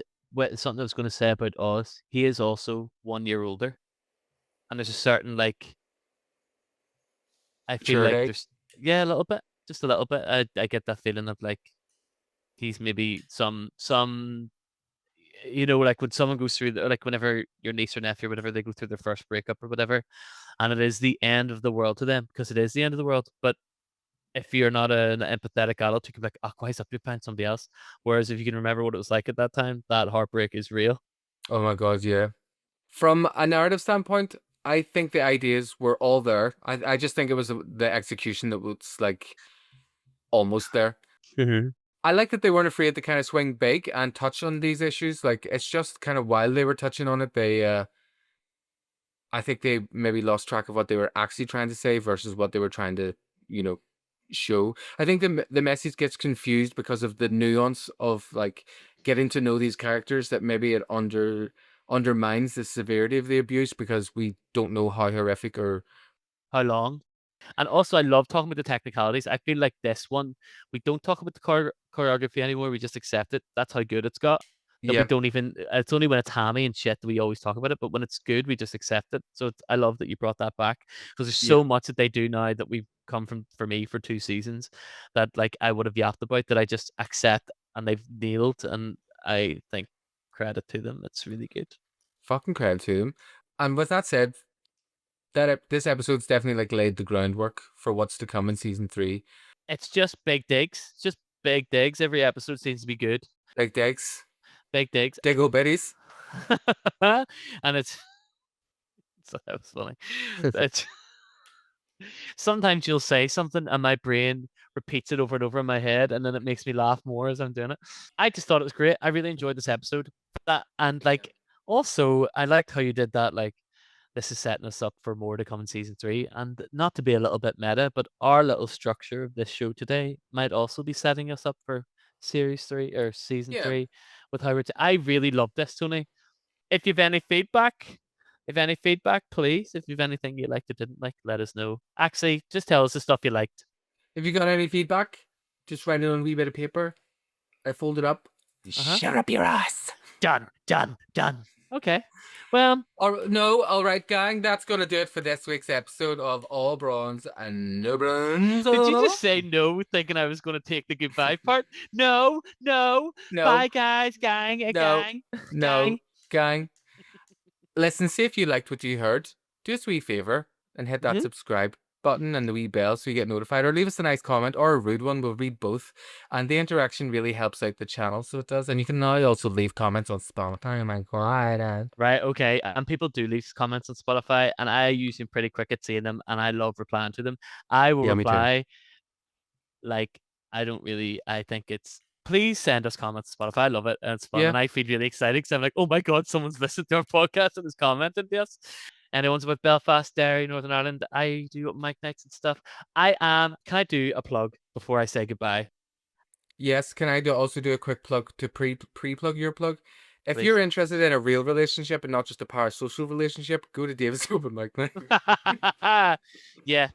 something I was going to say about Oz, he is also 1 year older. And there's a certain, like, I feel like Maturity. there's, yeah, a little bit, just a little bit. I get that feeling of like, he's maybe some, like when someone goes through, like whenever your niece or nephew, whenever they go through their first breakup or whatever, and it is the end of the world to them, because it is the end of the world. But if you're not an empathetic adult, you can be like, oh, why is that you find somebody else? Whereas if you can remember what it was like at that time, that heartbreak is real. Oh my god, yeah. From a narrative standpoint, I think the ideas were all there. I just think it was the execution that was like almost there. Mm-hmm. I like that they weren't afraid to kind of swing big and touch on these issues. Like it's just kind of while they were touching on it, I think they maybe lost track of what they were actually trying to say versus what they were trying to, show. I think the message gets confused because of the nuance of like getting to know these characters, that maybe it undermines the severity of the abuse because we don't know how horrific or How long? And also, I love talking about the technicalities. I feel like this one, we don't talk about the choreography anymore. We just accept it. That's how good it's got. That we Yeah. don't even. It's only when it's hammy and shit that we always talk about it. But when it's good, we just accept it. So I love that you brought that back, because there's so much that they do now that we've come from for me for 2 seasons that like I would have yapped about, that I just accept, and they've nailed. And I think credit to them. It's really good. Fucking credit to them. And with that said, this episode's definitely like laid the groundwork for what's to come in season 3. It's just big digs. It's just big digs. Every episode seems to be good. Big digs. Big digs. Diggle bitties. And it's so that was funny. It's sometimes you'll say something and my brain repeats it over and over in my head, and then it makes me laugh more as I'm doing it. I just thought it was great. I really enjoyed this episode. And like also I liked how you did that, like this is setting us up for more to come in season 3. And not to be a little bit meta, but our little structure of this show today might also be setting us up for series 3 or season 3 with how I really love this, Tony. If you've any feedback, please. If you've anything you liked or didn't like, let us know. Actually, just tell us the stuff you liked. If you got any feedback, just write it on a wee bit of paper. I fold it up. Shut up your ass. Done. Okay. Well, all right, gang. That's gonna do it for this week's episode of All Bronze and No Bronze. Did you just say no, thinking I was going to take the goodbye part? No. Bye, guys, gang, gang. Gang. Listen, see if you liked what you heard. Do us a wee favor and hit that subscribe button and the wee bell so you get notified, or leave us a nice comment or a rude one. We'll read both, and the interaction really helps out the channel, so it does. And you can now also leave comments on Spotify. Oh my god. Right, okay. And people do leave comments on Spotify, and I usually am pretty quick at seeing them, and I love replying to them. I will reply like I don't really. I think it's. Please send us comments on Spotify. I love it, and it's fun, Yeah. and I feel really excited because I'm like, oh my god, someone's listened to our podcast and is commenting to us. Anyone's about Belfast, Derry, Northern Ireland. I do open mic nights and stuff. I am. Can I do a plug before I say goodbye? Yes, can I also do a quick plug to pre-plug your plug? If Please. you're interested in a real relationship and not just a parasocial relationship, go to David's open mic night. Yeah.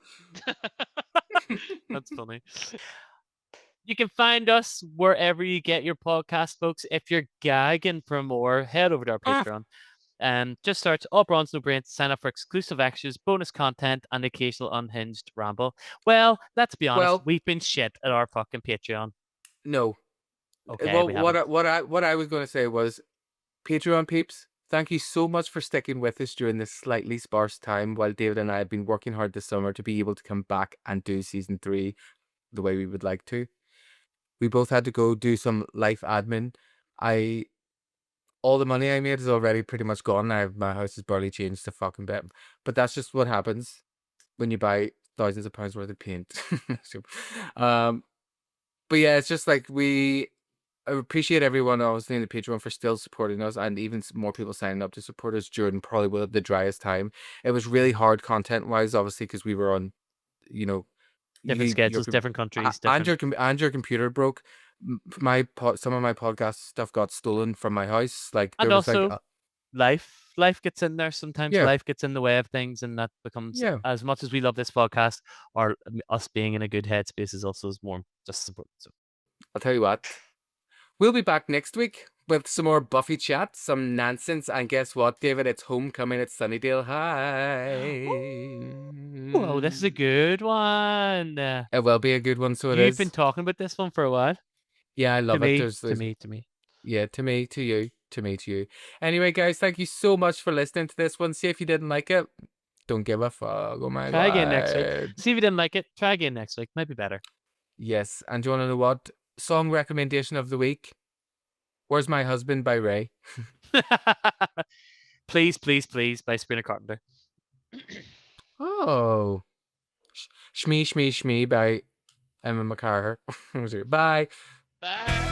That's funny. You can find us wherever you get your podcast, folks. If you're gagging for more, head over to our Patreon and just search All Bronze No Brains to sign up for exclusive extras, bonus content, and occasional unhinged ramble. Well, let's be honest, Well, we've been shit at our fucking Patreon. No. Okay, Well, we haven't. what I was going to say was, Patreon peeps, thank you so much for sticking with us during this slightly sparse time while David and I have been working hard this summer to be able to come back and do season 3 the way we would like to. We both had to go do some life admin. All the money I made is already pretty much gone. My house is barely changed to fucking bit. But that's just what happens when you buy thousands of pounds worth of paint. But yeah, it's just like I appreciate everyone obviously in the Patreon for still supporting us, and even more people signing up to support us during probably the driest time. It was really hard content wise, obviously, because we were on, Different schedules, different countries, and different. your computer broke. Some of my podcast stuff got stolen from my house. Like And there was like also, life gets in there sometimes. Yeah. Life gets in the way of things, and that becomes Yeah. as much as we love this podcast, or us being in a good headspace is also more just support. So I'll tell you what, we'll be back next week with some more Buffy chat, some nonsense, and guess what, David? It's homecoming at Sunnydale High. oh, this is a good one. It will be a good one, so it You've is. been talking about this one for a while. Yeah, I love to it. me, There's to me. Yeah, to me, to you, to me, to you. Anyway, guys, thank you so much for listening to this one. See if you didn't like it. Don't give a fuck. Oh my Try god. again next week. See if you didn't like it. Try again next week. Might be better. Yes, and do you want to know what? Song recommendation of the week? Where's My Husband by Ray. Please, please, please, by Sabrina Carpenter. Oh. Shmee Shmee Shmee by Emma McCarter. Bye. Bye.